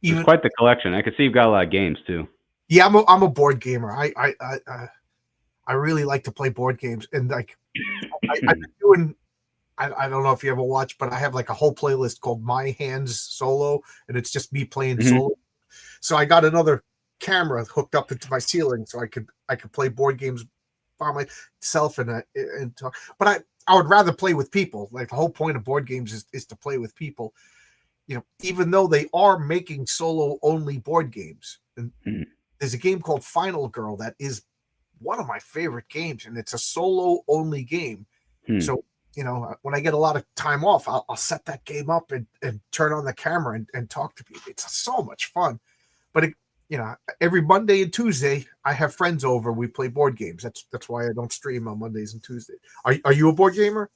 It's quite the collection. I can see you've got a lot of games too. Yeah, I'm a board gamer. I really like to play board games, and like I've been doing. I don't know if you ever watch, but I have like a whole playlist called My Hands Solo, and it's just me playing solo. So I got another camera hooked up into my ceiling, so I could play board games by myself and talk. But I would rather play with people. Like the whole point of board games is to play with people. Even though they are making solo only board games, and there's a game called Final Girl that is one of my favorite games, and it's a solo only game. So when I get a lot of time off, I'll set that game up and turn on the camera and talk to people. It's so much fun. But every Monday and Tuesday I have friends over. We play board games. That's why I don't stream on Mondays and Tuesdays. Are you a board gamer?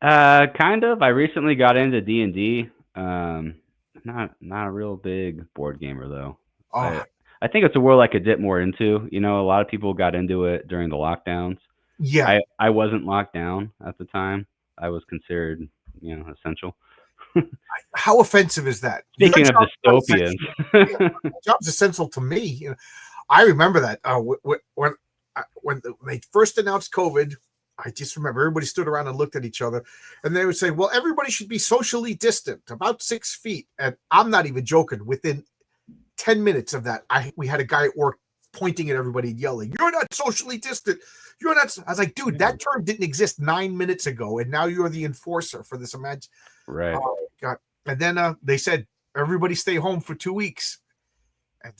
Kind of. I recently got into D&D. Not a real big board gamer though. I think it's a world I could dip more into. A lot of people got into it during the lockdowns. Yeah, I wasn't locked down at the time. I was considered, essential. How offensive is that? Speaking of dystopians, job's essential to me. I remember that when when they first announced COVID, I just remember everybody stood around and looked at each other, and they would say, "Well, everybody should be socially distant, about 6 feet." And I'm not even joking. Within 10 minutes of that, we had a guy at work pointing at everybody, yelling, "You're not socially distant. You're not." I was like, "Dude, that term didn't exist 9 minutes ago, and now you're the enforcer for this." Imagine, Right. oh God! And then they said, "Everybody stay home for 2 weeks." And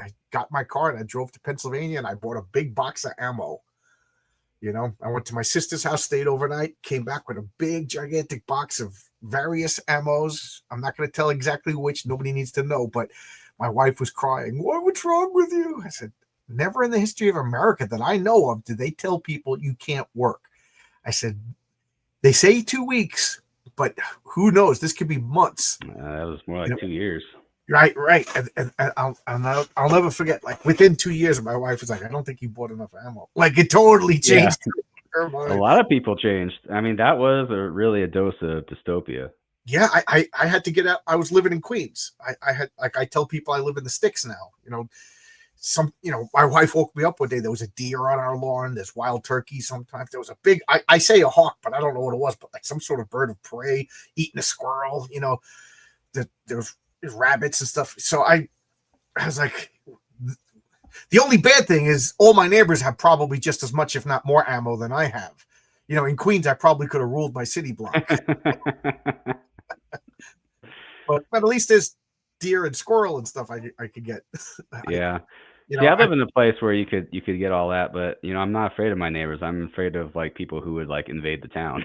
I got my car and I drove to Pennsylvania and I bought a big box of ammo. I went to my sister's house, stayed overnight, came back with a big, gigantic box of various ammos. I'm not going to tell exactly which. Nobody needs to know. But my wife was crying. What's wrong with you? I said, never in the history of America that I know of did they tell people you can't work. I said, they say 2 weeks, but who knows? This could be months. That was more like 2 years. Right. And I'll never forget, like within 2 years, my wife was like, I don't think you bought enough ammo. Like it totally changed her mind. A lot of people changed. I mean, that was really a dose of dystopia. Yeah, I had to get out. I was living in Queens. I had, like, I tell people I live in the sticks now. My wife woke me up one day. There was a deer on our lawn. There's wild turkey. Sometimes there was a big, I say a hawk, but I don't know what it was, but like some sort of bird of prey eating a squirrel. There's rabbits and stuff. So I was like, the only bad thing is all my neighbors have probably just as much, if not more, ammo than I have. In Queens, I probably could have ruled my city block. but at least there's deer and squirrel and stuff I could get. Yeah. I live in a place where you could get all that, but I'm not afraid of my neighbors. I'm afraid of like people who would like invade the town.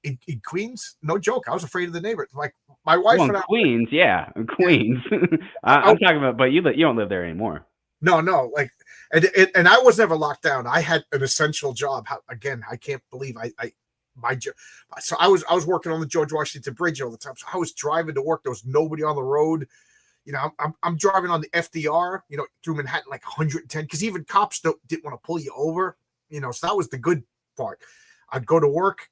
In Queens, no joke, I was afraid of the neighbors. Like my wife and Queens, in Queens. I'm talking about, but you don't live there anymore. No, like, and I was never locked down. I had an essential job. Again, I can't believe my job. So I was working on the George Washington Bridge all the time. So I was driving to work. There was nobody on the road. I'm driving on the FDR, through Manhattan, like 110, because even cops didn't want to pull you over. So that was the good part. I'd go to work,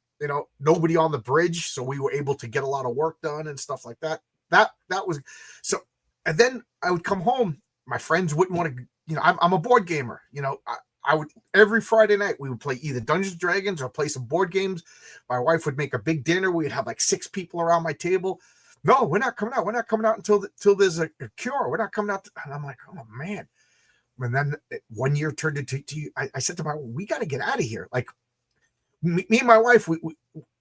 nobody on the bridge, so we were able to get a lot of work done and stuff like that. That was so. And then I would come home. My friends wouldn't want to, I'm a board gamer. I would, every Friday night we would play either Dungeons and Dragons or play some board games. My wife would make a big dinner. We'd have like 6 people around my table. No, we're not coming out. We're not coming out until there's a cure. We're not coming out. And I'm like, oh man. And then 1 year turned into I said to my wife, we got to get out of here. Like me and my wife, we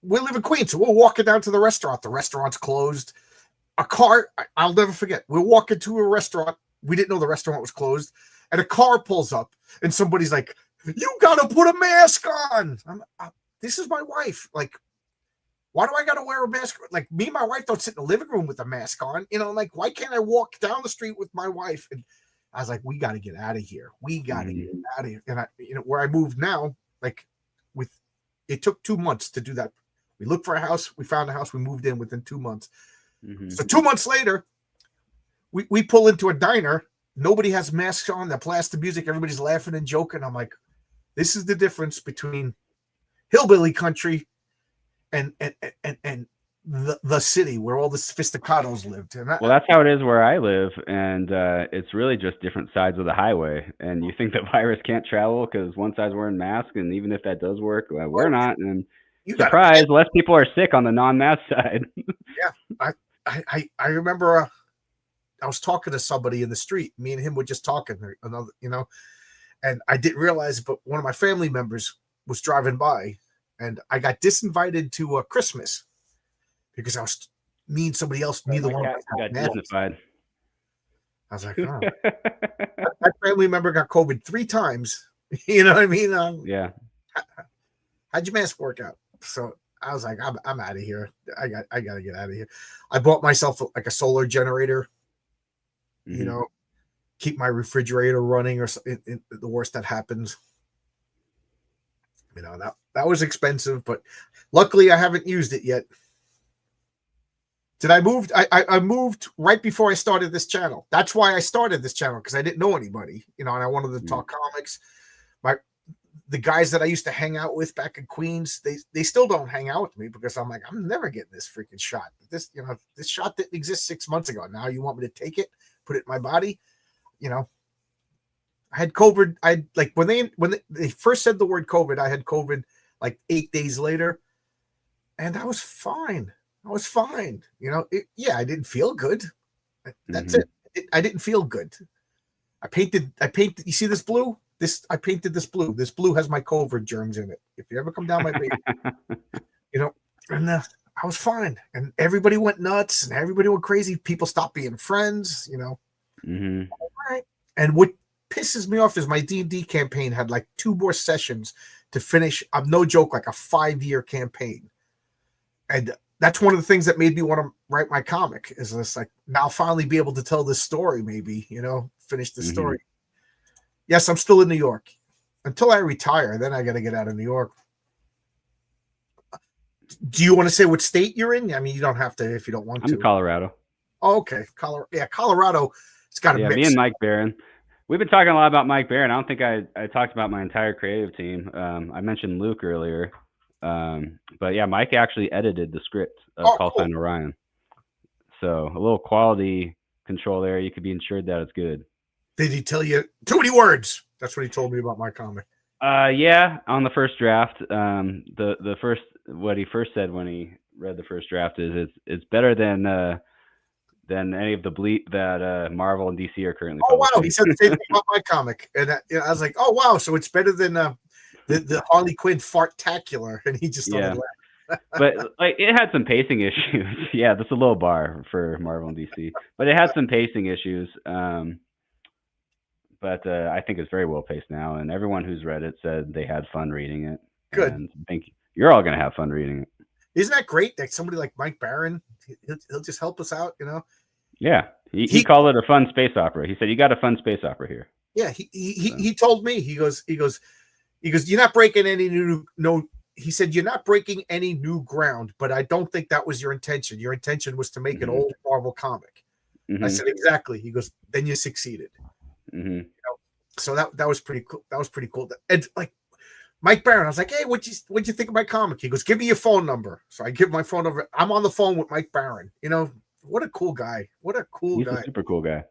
live in Queens, so we're walking down to the restaurant. The restaurant's closed. A car, I'll never forget. We're walking to a restaurant. We didn't know the restaurant was closed. And a car pulls up and somebody's like, you got to put a mask on. This is my wife. Like, why do I got to wear a mask? Like, me and my wife don't sit in the living room with a mask on. Like, why can't I walk down the street with my wife? And I was like, we got to get out of here. We got to get out of here. And where I moved now, like, it took 2 months to do that. We looked for a house. We found a house. We moved in within 2 months. Mm-hmm. So 2 months later, we pull into a diner. Nobody has masks on. They're blasting music. Everybody's laughing and joking. I'm like, this is the difference between hillbilly country and the city where all the sophisticados lived. Well, that's how it is where I live, and it's really just different sides of the highway. And you think the virus can't travel because one side's wearing masks, and even if that does work, we're not. And surprise, less people are sick on the non-mask side. Yeah, I remember I was talking to somebody in the street. Me and him were just talking, and I didn't realize, but one of my family members was driving by, and I got disinvited to Christmas because I was me and somebody else. Neither one of us got disnified. I was like, oh. My family member got COVID 3 times. You know what I mean? Yeah. How'd your mask work out? So I was like, I'm out of here. I got to get out of here. I bought myself like a solar generator. Mm-hmm. Keep my refrigerator running, or in the worst that happens. That was expensive, but luckily I haven't used it yet. I moved right before I started this channel. That's why I started this channel, because I didn't know anybody, and I wanted to talk comics. The guys that I used to hang out with back in Queens, they still don't hang out with me because I'm like, I'm never getting this freaking shot. This shot didn't exist 6 months ago. Now you want me to take it, put it in my body? I had COVID. I like when they first said the word COVID, I had COVID like 8 days later, and I was fine. I was fine. Yeah, I didn't feel good. That's it. I didn't feel good. I painted. You see this blue? I painted this blue. This blue has my COVID germs in it. If you ever come down my basement, and I was fine. And everybody went nuts, and everybody went crazy. People stopped being friends. All right. And what pisses me off is my D&D campaign had like 2 more sessions to finish. I'm no joke, like a 5-year campaign. And that's one of the things that made me want to write my comic, is this like now finally be able to tell this story, maybe, finish the story. Yes, I'm still in New York until I retire. Then I got to get out of New York. Do you want to say what state you're in? I mean, you don't have to if you don't want to. I'm in Colorado. Oh, okay. Colorado. It's got a mix. Me and Mike Barron. We've been talking a lot about Mike Barron. I don't think I talked about my entire creative team. I mentioned Luke earlier. But yeah, Mike actually edited the script of Call Sign Orion. So a little quality control there. You could be ensured that it's good. Did he tell you too many words? That's what he told me about my comic. Yeah, on the first draft, the first, what he first said when he read the first draft is it's better than any of the bleep that Marvel and DC are currently publishing. Oh wow, he said the same thing about my comic, and I was like, oh wow, so it's better than the Harley Quinn fartacular, and he just started laughing. But like it had some pacing issues. Yeah, that's a low bar for Marvel and DC, but it had some pacing issues. But I think it's very well paced now, and everyone who's read it said they had fun reading it. Good. And I think you're all going to have fun reading it. Isn't that great that somebody like Mike Barron, he'll just help us out, Yeah, he called it a fun space opera. He said, "You got a fun space opera here." Yeah, he told me, he goes, you're not breaking any he said, you're not breaking any new ground, but I don't think that was your intention. Your intention was to make an old Marvel comic. I said, exactly. He goes, then you succeeded. So that was pretty cool. That was pretty cool. And like Mike Barron, I was like, hey, what'd you think of my comic? He goes, give me your phone number. So I give my phone number. I'm on the phone with Mike Barron. What a cool guy. What a cool He's guy. A super cool guy.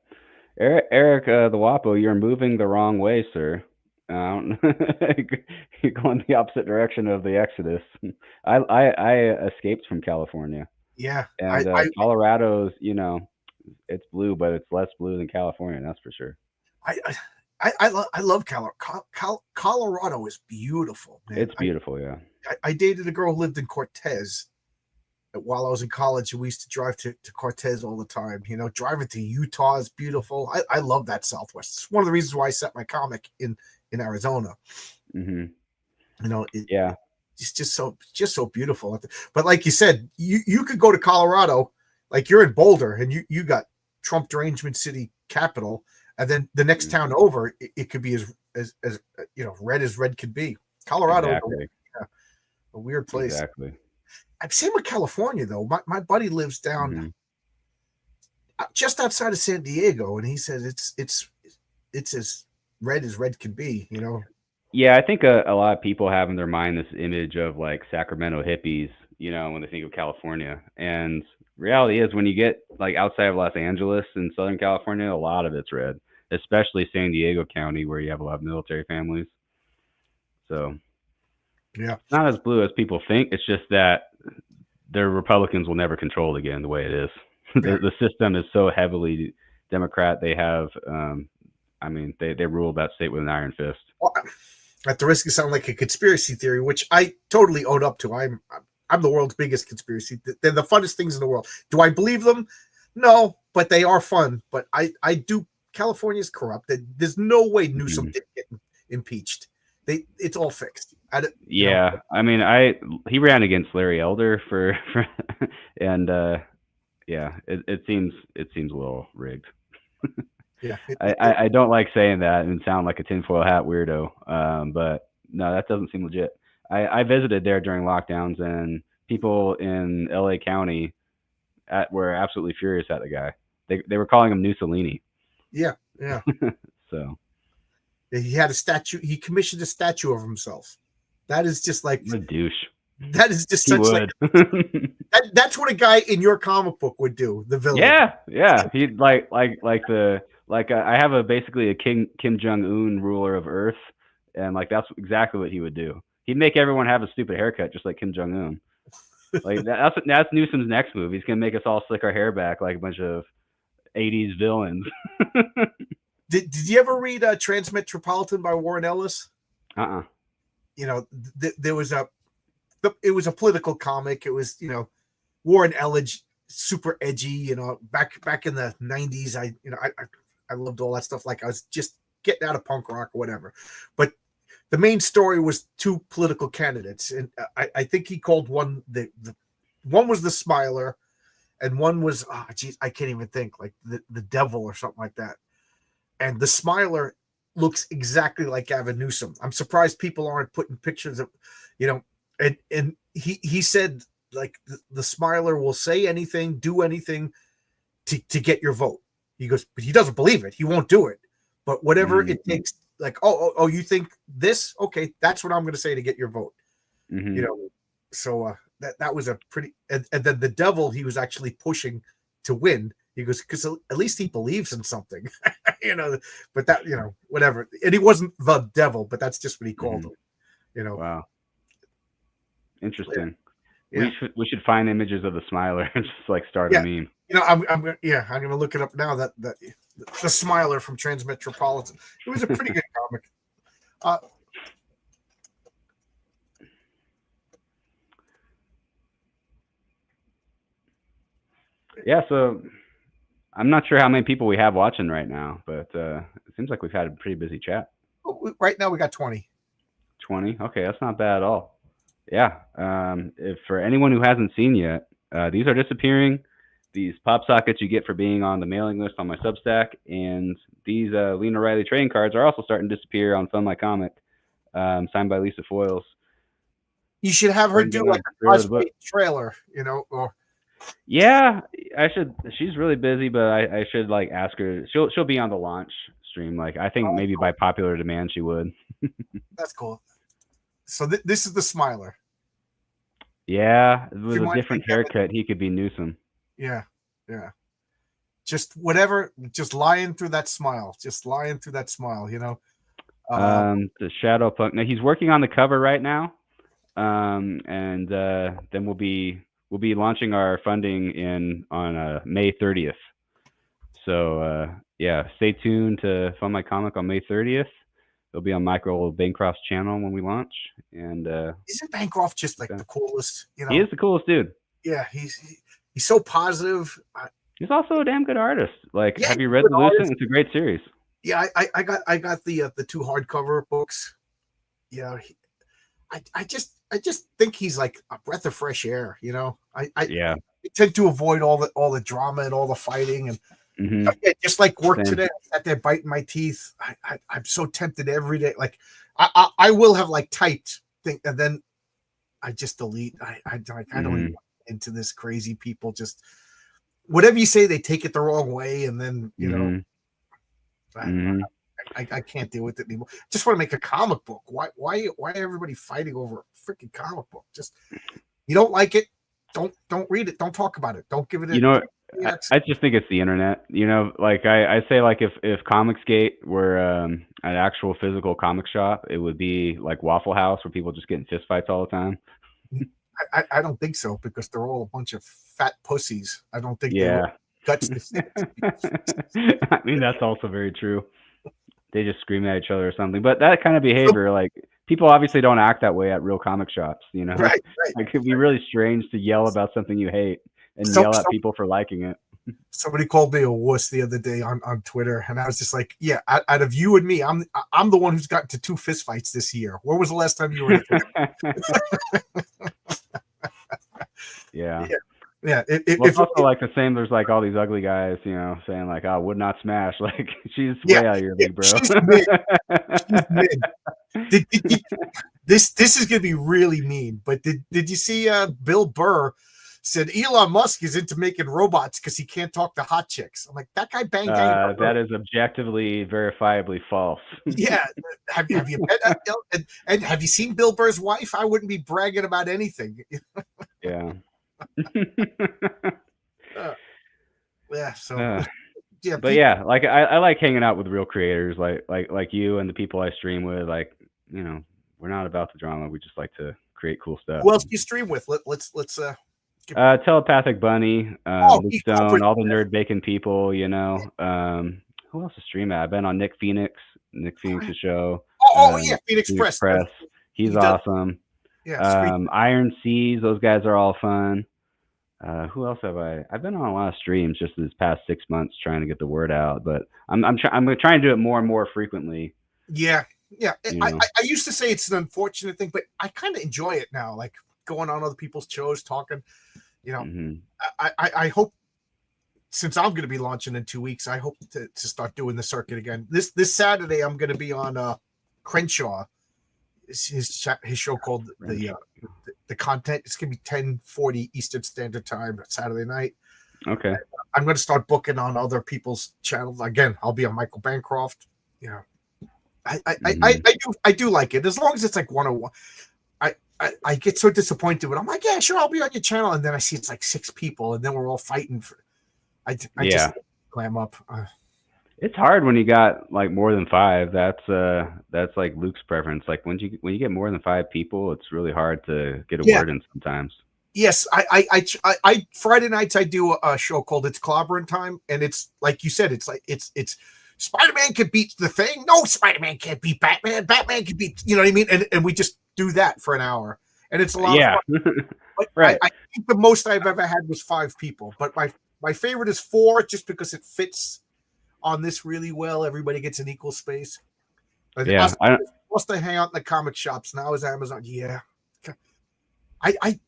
Eric the Wapo, you're moving the wrong way, sir. You're going the opposite direction of the Exodus. I escaped from California. Yeah. And Colorado's, it's blue, but it's less blue than California. That's for sure. I love Colorado. Colorado is beautiful, man. It's beautiful, yeah. I dated a girl who lived in Cortez while I was in college, and we used to drive to Cortez all the time. Driving to Utah is beautiful. I love that Southwest. It's one of the reasons why I set my comic in Arizona. It's just so beautiful. But like you said, you could go to Colorado, like you're in Boulder, and you got Trump derangement city capital. And then the next town over, it could be as red as red could be. Colorado, exactly. A weird place. Exactly. Same with California, though. My buddy lives down just outside of San Diego, and he says it's as red as red can be. Yeah, I think a lot of people have in their mind this image of like Sacramento hippies, when they think of California. And reality is, when you get like outside of Los Angeles in Southern California, a lot of it's red, especially San Diego County, where you have a lot of military families. So yeah, it's not as blue as people think. It's just that their Republicans will never control it again the way it is. The system is so heavily Democrat. They have, they rule that state with an iron fist. Well, at the risk of sounding like a conspiracy theory, which I totally own up to, I'm the world's biggest conspiracy. They're the funnest things in the world. Do I believe them? No, but they are fun. But I do. California's corrupt. There's no way Newsom didn't get impeached. It's all fixed. Yeah, he ran against Larry Elder for and it seems a little rigged. Yeah, I don't like saying that and sound like a tinfoil hat weirdo. But no, that doesn't seem legit. I visited there during lockdowns, and people in LA County were absolutely furious at the guy. They were calling him Mussolini. Yeah. So he had a statue. He commissioned a statue of himself. That is just like what a douche. That is just such like that's what a guy in your comic book would do. The villain. Yeah. He like Like I have basically a Kim Jong Un ruler of Earth, and like that's exactly what he would do. He'd make everyone have a stupid haircut, just like Kim Jong Un. Like that's Newsom's next move. He's gonna make us all slick our hair back like a bunch of '80s villains. Did you ever read Transmetropolitan by Warren Ellis? Uh-uh. You know, there was it was a political comic. It was, Warren Ellis, super edgy. Back in the '90s, I loved all that stuff. Like I was just getting out of punk rock or whatever. But the main story was two political candidates, and I think he called one one was the Smiler, and one was I can't even think, like the Devil or something like that. And the Smiler looks exactly like Gavin Newsom. I'm surprised people aren't putting pictures of, and he said like the Smiler will say anything, do anything to get your vote. He goes, but he doesn't believe it. He won't do it. But whatever it takes, like, oh, you think this? Okay, that's what I'm going to say to get your vote. So that was a pretty, and then the Devil, he was actually pushing to win. He goes, because at least he believes in something, but that, whatever. And he wasn't the Devil, but that's just what he called him, Wow. Interesting. Yeah. We should find images of the Smiler and just like start a meme. I'm gonna look it up now. That the Smiler from Transmetropolitan. It was a pretty good comic. Yeah, so I'm not sure how many people we have watching right now, but it seems like we've had a pretty busy chat. Right now we got 20. 20? Okay, that's not bad at all. Yeah. If for anyone who hasn't seen yet, these are disappearing. These pop sockets you get for being on the mailing list on my Substack, and these Lena Riley trading cards are also starting to disappear on Fund My Comic, signed by Lisa Foyles. You should have her do like a cosplay trailer, or yeah, I should. She's really busy, but I should like ask her. She'll be on the launch stream. Like I think maybe by popular demand she would. That's cool. So this is the Smiler. Yeah, with a different haircut, he could be Newsom. Yeah. Just whatever, just lying through that smile. The Shadow Punk. Now he's working on the cover right now, and then we'll be launching our funding on May 30th. So stay tuned to Fund My Comic on May 30th. It'll be on Michael Bancroft's channel when we launch. And isn't Bancroft just like the coolest? He is the coolest dude. Yeah, he's so positive. He's also a damn good artist. Like, have you read The Lucent? It's a great series. Yeah, I got the two hardcover books. I just think he's like a breath of fresh air. I tend to avoid all the drama and all the fighting, and just like work today, I sat there biting my teeth. I'm so tempted every day. Like I will have like typed thing, and then I just delete. I don't even into this crazy people. Just whatever you say, they take it the wrong way, and then I can't deal with it anymore. Just want to make a comic book. Why everybody fighting over a freaking comic book? Just you don't like it, don't read it, don't talk about it, don't give it. I just think it's the internet. Like I say, like if Comicsgate were an actual physical comic shop, it would be like Waffle House where people just get in fist fights all the time. I don't think so, because they're all a bunch of fat pussies. I don't think they have guts to say it. I mean, that's also very true. They just scream at each other or something. But that kind of behavior, like people obviously don't act that way at real comic shops, Right. It could be really strange to yell about something you hate and yell at people for liking it. Somebody called me a wuss the other day on Twitter, and I was just like, yeah, out of you and me, I'm the one who's gotten to 2 fist fights this year. When was the last time you were in a Yeah. It's also like the same. There's like all these ugly guys, saying like, "I would not smash." Like she's way out of your league, bro. She's mid. This is gonna be really mean. But did you see Bill Burr said Elon Musk is into making robots because he can't talk to hot chicks? I'm like, that guy banged. That is objectively, verifiably false. Yeah. Have you met and have you seen Bill Burr's wife? I wouldn't be bragging about anything. Yeah. So yeah, But yeah, like I like hanging out with real creators like you and the people I stream with. Like, you know, we're not about the drama. We just like to create cool stuff. who else do you stream with? Let's give, Telepathic Bunny, oh, Luke he's Stone, culprit. all the nerd bacon people, you know. Who else to stream at? I've been on Nick Phoenix's show, Oh, yeah, Phoenix Phoenix Press. Press. He's He does, awesome. yeah, screen. Iron Seas, those guys are all fun. Who else have I? I've been on a lot of streams just this past 6 months trying to get the word out, but I'm trying to do it more and more frequently. Yeah, yeah. You I know. used to say it's an unfortunate thing, but I kind of enjoy it now. Like going on other people's shows, talking. You know, Hmm. I hope, since I'm going to be launching in 2 weeks, I hope to start doing the circuit again. This Saturday, I'm going to be on Crenshaw. His show called the content. It's going to be 10:40 Eastern Standard Time Saturday night. Okay. I'm going to start booking on other people's channels again. I'll be on Michael Bancroft. You know, I do like it as long as it's like 101. I get so disappointed when I'm like, yeah, sure, I'll be on your channel, and then I see it's like 6 people, and then we're all fighting for. I Yeah. just clam up. It's hard when you got like more than 5. That's like Luke's preference. Like when you get more than 5 people, it's really hard to get a word in sometimes. Yes, I Friday nights I do a show called It's Clobbering Time, and it's like you said, it's like it's Spider-Man could beat the Thing. No, Spider-Man can't beat Batman. Batman can beat, you know what I mean? And we just do that for an hour, and it's a lot of fun. But Right. I think the most I've ever had was 5 people, but my favorite is 4, just because it fits on this really well. Everybody gets an equal space. Yeah. Plus they hang out in the comic shops. Now is Amazon. Yeah. I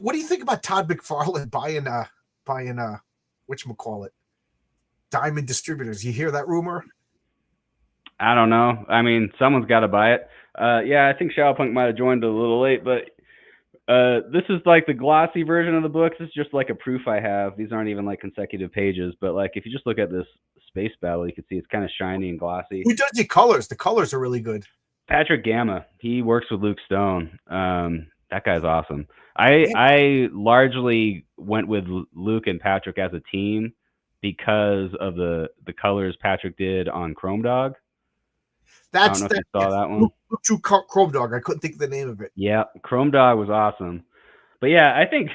what do you think about Todd McFarlane buying whatchamacallit, Diamond Distributors? You hear that rumor? I don't know. I mean, someone's got to buy it. Yeah, I think Shadowpunk might have joined a little late, but this is like the glossy version of the book. This is just like a proof I have. These aren't even like consecutive pages, but like if you just look at this space battle, you can see it's kind of shiny and glossy. Who does the colors? The colors are really good. Patrick Gamma. He works with Luke Stone. That guy's awesome. I largely went with Luke and Patrick as a team because of the colors Patrick did on Chrome Dog. I don't know if you saw that one. Luke drew Chrome Dog. I couldn't think of the name of it. Yeah, Chrome Dog was awesome. But yeah, I think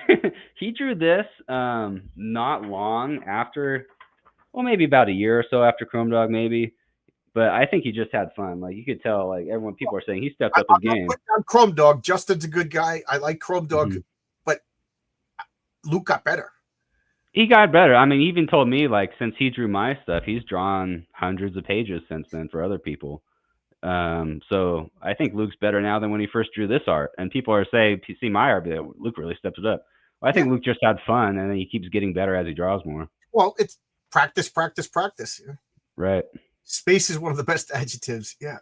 he drew this not long after, well, maybe about a year or so after Chrome Dog, maybe. But I think he just had fun. Like you could tell, like people are saying he stepped up his game. On Chrome Dog, Justin's a good guy. I like Chrome Dog, but Luke got better. He got better. I mean, he even told me like since he drew my stuff, he's drawn hundreds of pages since then for other people. So I think Luke's better now than when he first drew this art. And people are saying, if you see my art, Luke really stepped it up. Well, I think Luke just had fun, and then he keeps getting better as he draws more. Well, it's practice. Yeah. Right. Space is one of the best adjectives. Yeah.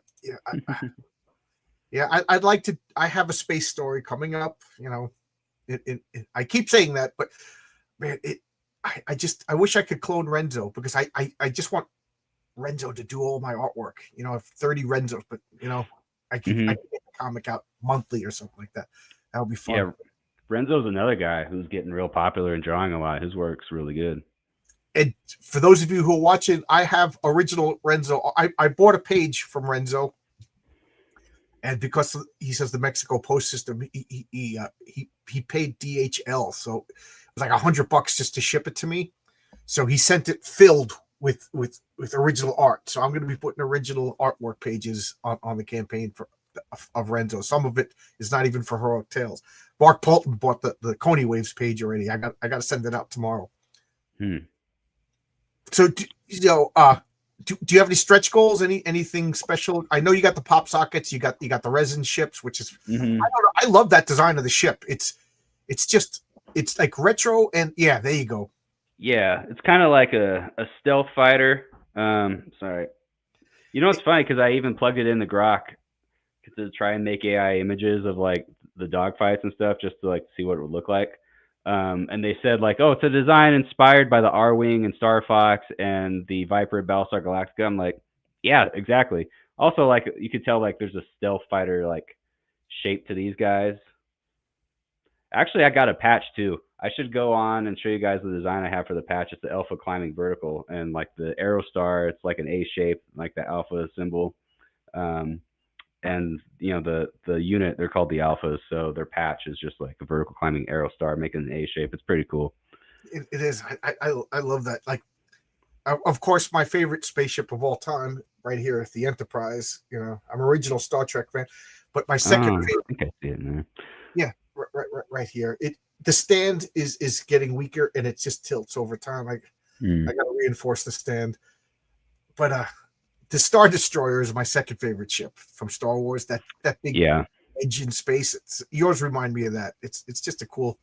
I'd like to. I have a space story coming up. You know, I keep saying that, but man, I wish I could clone Renzo, because I just want Renzo to do all my artwork. You know, I have 30 Renzos, but you know, I can get the comic out monthly or something like that. That would be fun. Yeah, Renzo's another guy who's getting real popular and drawing a lot. His work's really good. And for those of you who are watching, I have original Renzo. I bought a page from Renzo, and because he says the Mexico Post System, he paid DHL, so it was like $100 just to ship it to me. So he sent it filled with original art. So I'm going to be putting original artwork pages on the campaign of Renzo. Some of it is not even for Heroic Tales. Mark Polton bought the Coney Waves page already. I got to send it out tomorrow. So do you have any stretch goals? Anything special? I know you got the pop sockets. You got the resin ships, which is I don't know. I love that design of the ship. It's like retro, and yeah, there you go. Yeah, it's kind of like a stealth fighter. Sorry. You know what's funny? Because I even plugged it in the Grok to try and make AI images of like the dogfights and stuff, just to like see what it would look like. And they said like, oh, it's a design inspired by the R-Wing and Star Fox and the Viper at Battlestar Galactica. I'm like, yeah, exactly. Also, like you could tell like there's a stealth fighter like shape to these guys. Actually, I got a patch too. I should go on and show you guys the design I have for the patch. It's the Alpha climbing vertical, and like the arrow star, it's like an A shape, like the Alpha symbol. Um, and the unit, they're called the Alphas, so their patch is just like a vertical climbing arrow star making an A shape. It's pretty cool. It is. I love that. Like, of course, my favorite spaceship of all time, right here, is the Enterprise. I'm an original Star Trek fan, but my second Oh, I favorite, think I see it in there. yeah, right here. The stand is getting weaker and it just tilts over time. I got to reinforce the stand, but the Star Destroyer is my second favorite ship from Star Wars. That big edge in space. Yours remind me of that. It's just a cool.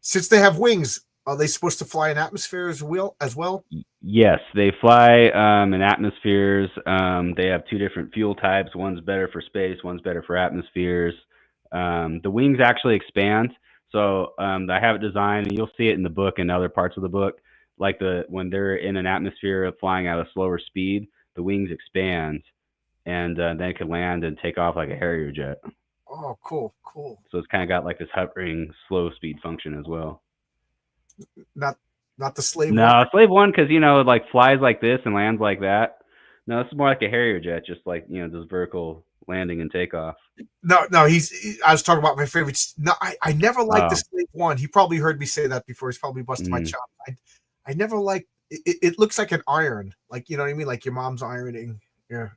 Since they have wings, are they supposed to fly in atmosphere as well? Yes, they fly in atmospheres. They have two different fuel types. One's better for space, one's better for atmospheres. The wings actually expand. So I have it designed, and you'll see it in the book and other parts of the book. Like when they're in an atmosphere flying at a slower speed, the wings expand, and then it can land and take off like a Harrier jet. Oh, cool. So it's kind of got like this hovering, slow speed function as well. Not the Slave No, One. Slave One, because it like flies like this and lands like that. No, this is more like a Harrier jet, just like this vertical landing and takeoff. No. I was talking about my favorites. No, I never liked the Slave One. He probably heard me say that before. He's probably busted my chops. I never liked. It looks like an iron, like you know what I mean, like your mom's ironing. Yeah,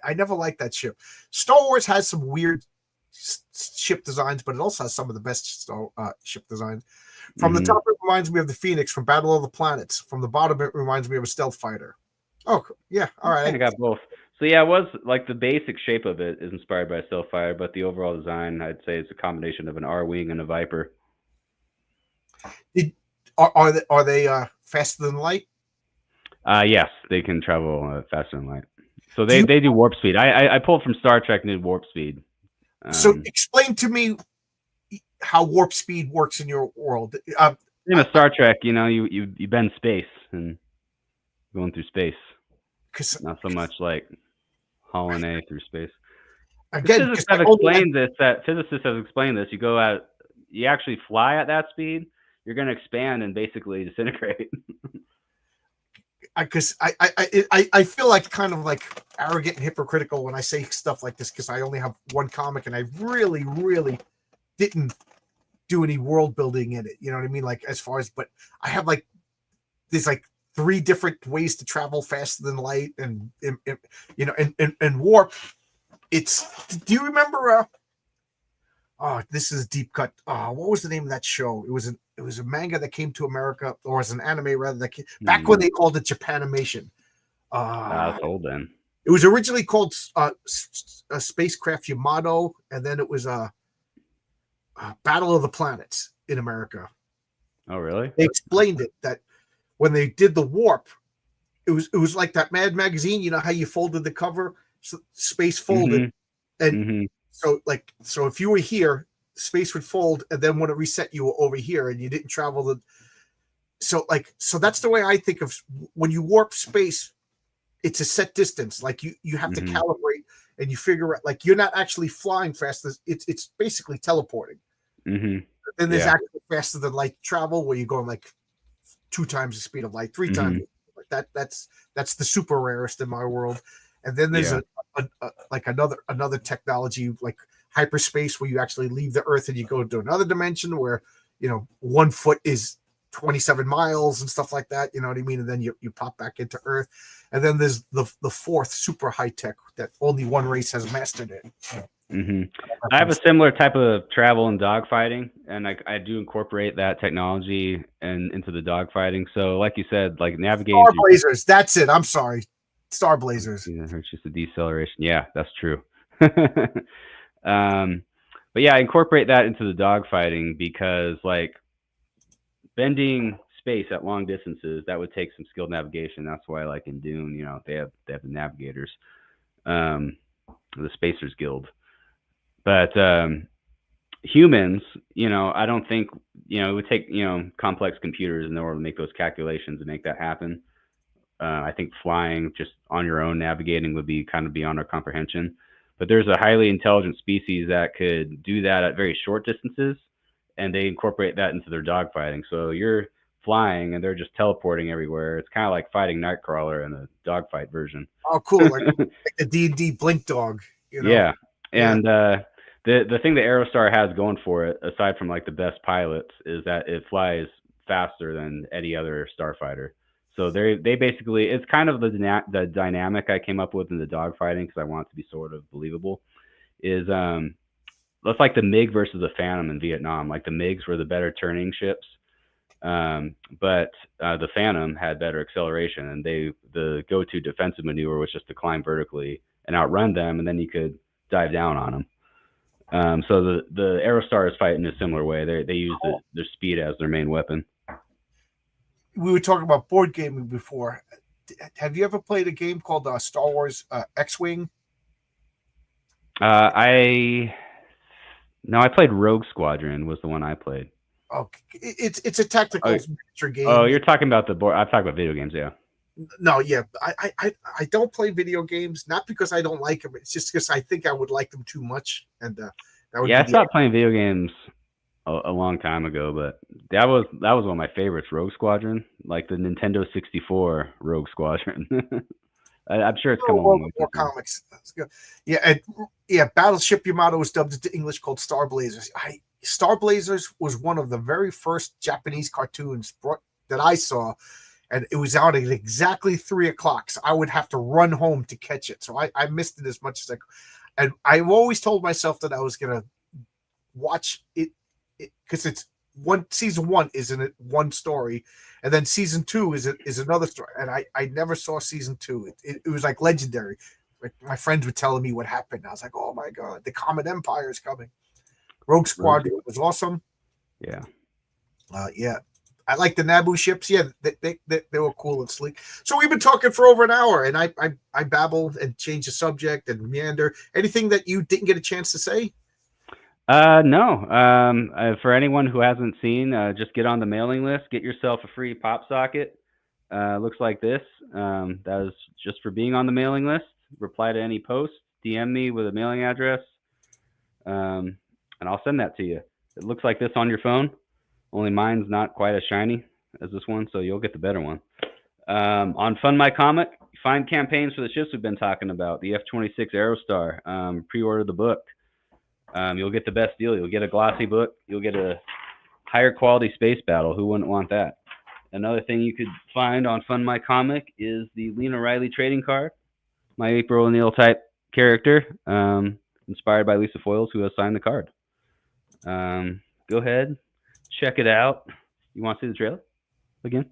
I never liked that ship. Star Wars has some weird ship designs, but it also has some of the best ship designs. From the top, it reminds me of the Phoenix from Battle of the Planets. From the bottom, it reminds me of a stealth fighter. Oh, yeah. All right. I got both. So yeah, it was like the basic shape of it is inspired by a stealth fighter, but the overall design, I'd say, is a combination of an R-wing and a Viper. Are they faster than light? Yes, they can travel faster than light. So they do warp speed. I pulled from Star Trek and did warp speed. So explain to me how warp speed works in your world. Same as Star Trek, you bend space and going through space. Not so much like hauling A through space. Again, physicists have explained this. You go out, you actually fly at that speed, you're going to expand and basically disintegrate. Because I feel like kind of like arrogant and hypocritical when I say stuff like this, because I only have one comic and I really, really didn't do any world building in it. You know what I mean? Like but I have like there's like 3 different ways to travel faster than light, and warp. Do you remember? This is a deep cut. What was the name of that show? It was a manga that came to America, or as an anime rather, that came back when they called it Japanimation. That's old then. It was originally called Spacecraft Yamato, and then it was Battle of the Planets in America. Oh, really? They explained it that when they did the warp, it was like that Mad magazine. You know how you folded the cover, space folded, and so if you were here, space would fold, and then when it reset, you were over here, and you didn't travel so that's the way I think of when you warp space. It's a set distance. Like you have to calibrate, and you figure out like you're not actually flying fast. It's basically teleporting. And there's actually faster than light travel, where you're going like 2 times the speed of light, 3 times. That's the super rarest in my world. And then there's another technology like hyperspace, where you actually leave the Earth and you go to another dimension where 1 foot is 27 miles and stuff like that. You know what I mean? And then you pop back into Earth. And then there's the 4th super high tech that only one race has mastered it. I have a similar type of travel and dogfighting, and I do incorporate that technology into the dogfighting. So, like you said, like navigating. Star Blazers. That's it. I'm sorry. Star Blazers. It's just a deceleration. Yeah, that's true. But yeah, I incorporate that into the dogfighting because, like, bending space at long distances, that would take some skilled navigation. That's why, like in Dune, they have the navigators, the Spacers Guild. But humans, I don't think it would take complex computers in order to make those calculations and make that happen. I think flying just on your own, navigating, would be kind of beyond our comprehension. But there's a highly intelligent species that could do that at very short distances and they incorporate that into their dogfighting. So you're flying and they're just teleporting everywhere. It's kind of like fighting Nightcrawler in a dogfight version. Oh, cool! Like the D&D Blink Dog. Yeah, and the thing that Aerostar has going for it, aside from like the best pilots, is that it flies faster than any other starfighter. So they basically, it's kind of the dynamic I came up with in the dogfighting because I want it to be sort of believable. Is that's like the MiG versus the Phantom in Vietnam. Like the MiGs were the better turning ships, but the Phantom had better acceleration, and the go-to defensive maneuver was just to climb vertically and outrun them, and then you could dive down on them. So the Aerostar is fighting in a similar way. They use their speed as their main weapon. We were talking about board gaming before. Have you ever played a game called Star Wars X-Wing? I played Rogue Squadron was the one I played. Oh, it's a tactical miniature game. Oh, you're talking about the board. I'm talking about video games, yeah. No, yeah, I don't play video games, not because I don't like them. It's just because I think I would like them too much, and that would. Yeah, I stopped playing video games a long time ago, but that was one of my favorites, Rogue Squadron, like the Nintendo 64 Rogue Squadron. I'm sure it's coming along more comics. That's good. Yeah, Battleship Yamato was dubbed into English called Star Blazers. Star Blazers was one of the very first Japanese cartoons that I saw, and it was out at exactly 3:00. So I would have to run home to catch it. So I missed it as much as I could. And I've always told myself that I was gonna watch it because it's season 1 is in it one story, and then season 2 is another story. And I never saw season 2. It was like legendary. Like my friends were telling me what happened. I was like, oh my god, the Comet Empire is coming. Rogue Squadron was awesome. Yeah. Yeah. I like the Naboo ships. Yeah, they were cool and sleek. So we've been talking for over an hour, and I babbled and changed the subject and meander. Anything that you didn't get a chance to say? No. For anyone who hasn't seen, just get on the mailing list. Get yourself a free pop socket. Looks like this. That is just for being on the mailing list. Reply to any post. DM me with a mailing address, and I'll send that to you. It looks like this on your phone. Only mine's not quite as shiny as this one, so you'll get the better one. On Fund My Comic, find campaigns for the ships we've been talking about. The F-26 Aerostar. Pre-order the book. You'll get the best deal. You'll get a glossy book. You'll get a higher quality space battle. Who wouldn't want that? Another thing you could find on Fund My Comic is the Lena Riley trading card. My April O'Neil type character, inspired by Lisa Foyles, who has signed the card. Go ahead, check it out. You want to see the trailer again?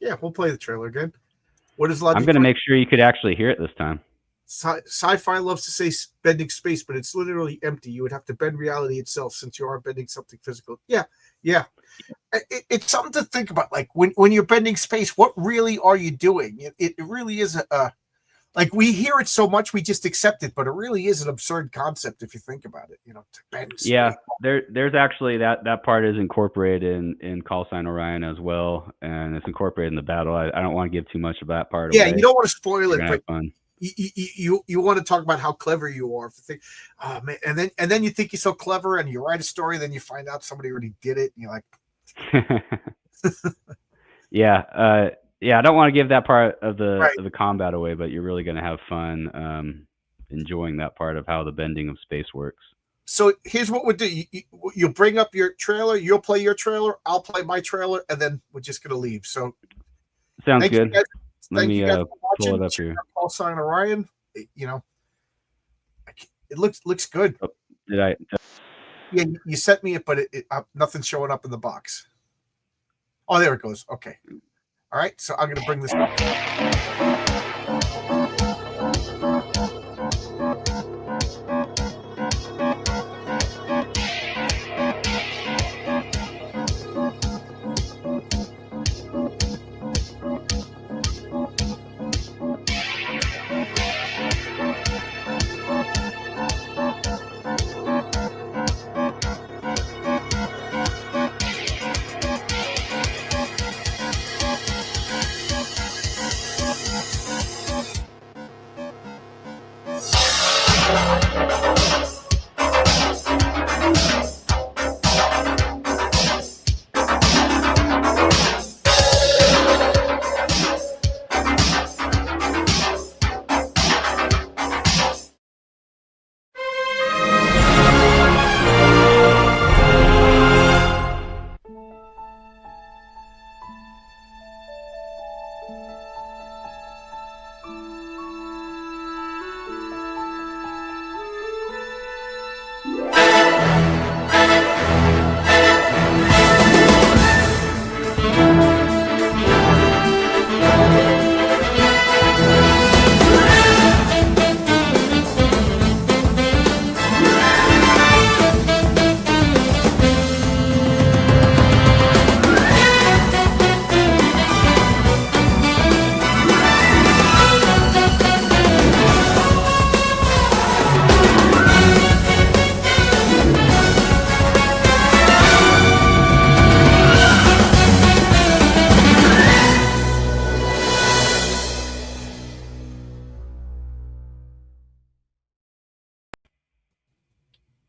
Yeah, we'll play the trailer again. What is Logic? I'm going to make sure you could actually hear it this time. Sci-fi loves to say bending space, but it's literally empty. You would have to bend reality itself since you are bending something physical. Yeah. It's something to think about. Like when you're bending space, what really are you doing? It really is like we hear it so much, we just accept it, but it really is an absurd concept if you think about it. To bend space. Yeah, there's actually that part is incorporated in Call Sign Orion as well, and it's incorporated in the battle. I don't want to give too much of that part away. Yeah, you don't want to spoil it, but fun. You want to talk about how clever you are. Oh man, and then you think you're so clever, and you write a story, then you find out somebody already did it, and you're like, yeah. I don't want to give that part of the combat away, but you're really going to have fun enjoying that part of how the bending of space works. So here's what we'll do. You'll bring up your trailer, you'll play your trailer, I'll play my trailer, and then we're just going to leave. So sounds good. Let me pull it up here. Call Sign Orion. It looks good. Oh, did I? Yeah, you sent me it, but nothing's showing up in the box. Oh, there it goes. Okay. All right, so I'm going to bring this up.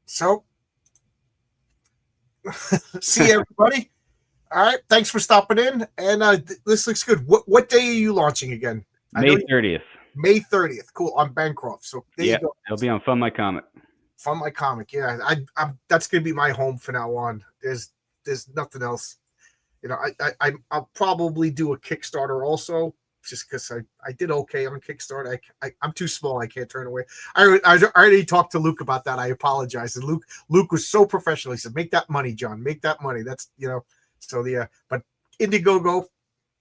So, see everybody. All right. Thanks for stopping in. And this looks good. What day are you launching again? May 30th. May 30th. Cool. On Bancroft. So there you go. It'll be on Fund My Comic. Fund My Comic. Yeah. I'm that's gonna be my home from now on. There's nothing else. You know, I'll probably do a Kickstarter also, just because I did okay on Kickstarter. I'm too small. I can't turn away. I already talked to Luke about that. I apologize. And Luke was so professional. He said, "Make that money, John. Make that money." That's So but Indiegogo,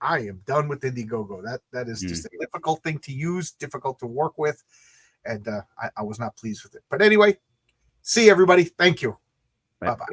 I am done with Indiegogo. That is just a difficult thing to use, difficult to work with, and I was not pleased with it. But anyway, see everybody. Thank you. Bye bye.